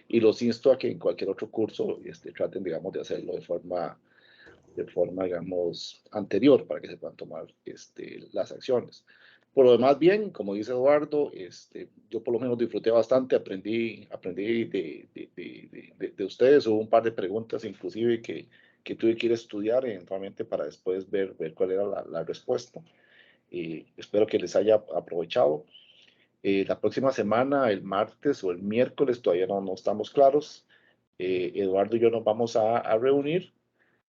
Speaker 1: y los insto a que en cualquier otro curso traten, digamos, de hacerlo de forma, digamos, anterior para que se puedan tomar las acciones. Por lo demás, bien, como dice Eduardo, yo por lo menos disfruté bastante, aprendí de ustedes. Hubo un par de preguntas inclusive que tuve que ir a estudiar eventualmente para después ver cuál era la respuesta. Espero que les haya aprovechado. La próxima semana, el martes o el miércoles, todavía no estamos claros. Eduardo y yo nos vamos a reunir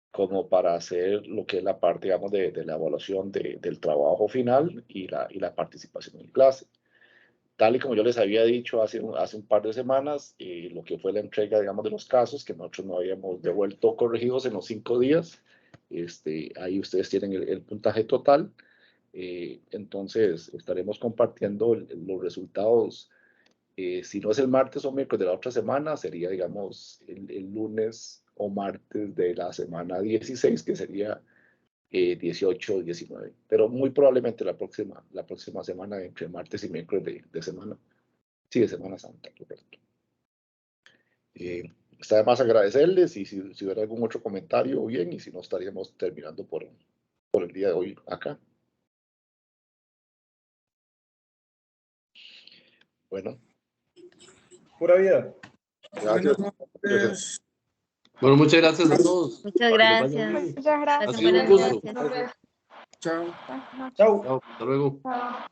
Speaker 1: como para hacer lo que es la parte, digamos, de la evaluación del trabajo final y la participación en clase. Tal y como yo les había dicho hace un par de semanas, lo que fue la entrega, digamos, de los casos que nosotros no habíamos devuelto corregidos en los 5 días, ahí ustedes tienen el puntaje total. Entonces, estaremos compartiendo los resultados. Si no es el martes o miércoles de la otra semana, sería, digamos, el lunes o martes de la semana 16, que sería 18 o 19. Pero muy probablemente la próxima semana, entre martes y miércoles de semana. Sí, de Semana Santa, correcto. Está de más agradecerles y si hubiera algún otro comentario, bien, y si no, estaríamos terminando por el día de hoy acá. Bueno.
Speaker 9: Pura vida.
Speaker 1: Gracias.
Speaker 11: Bueno, muchas gracias a todos.
Speaker 4: Muchas gracias.
Speaker 5: Muchas gracias.
Speaker 11: Ha sido un gusto.
Speaker 2: Chao.
Speaker 9: Chao.
Speaker 11: Hasta luego.
Speaker 5: Chao.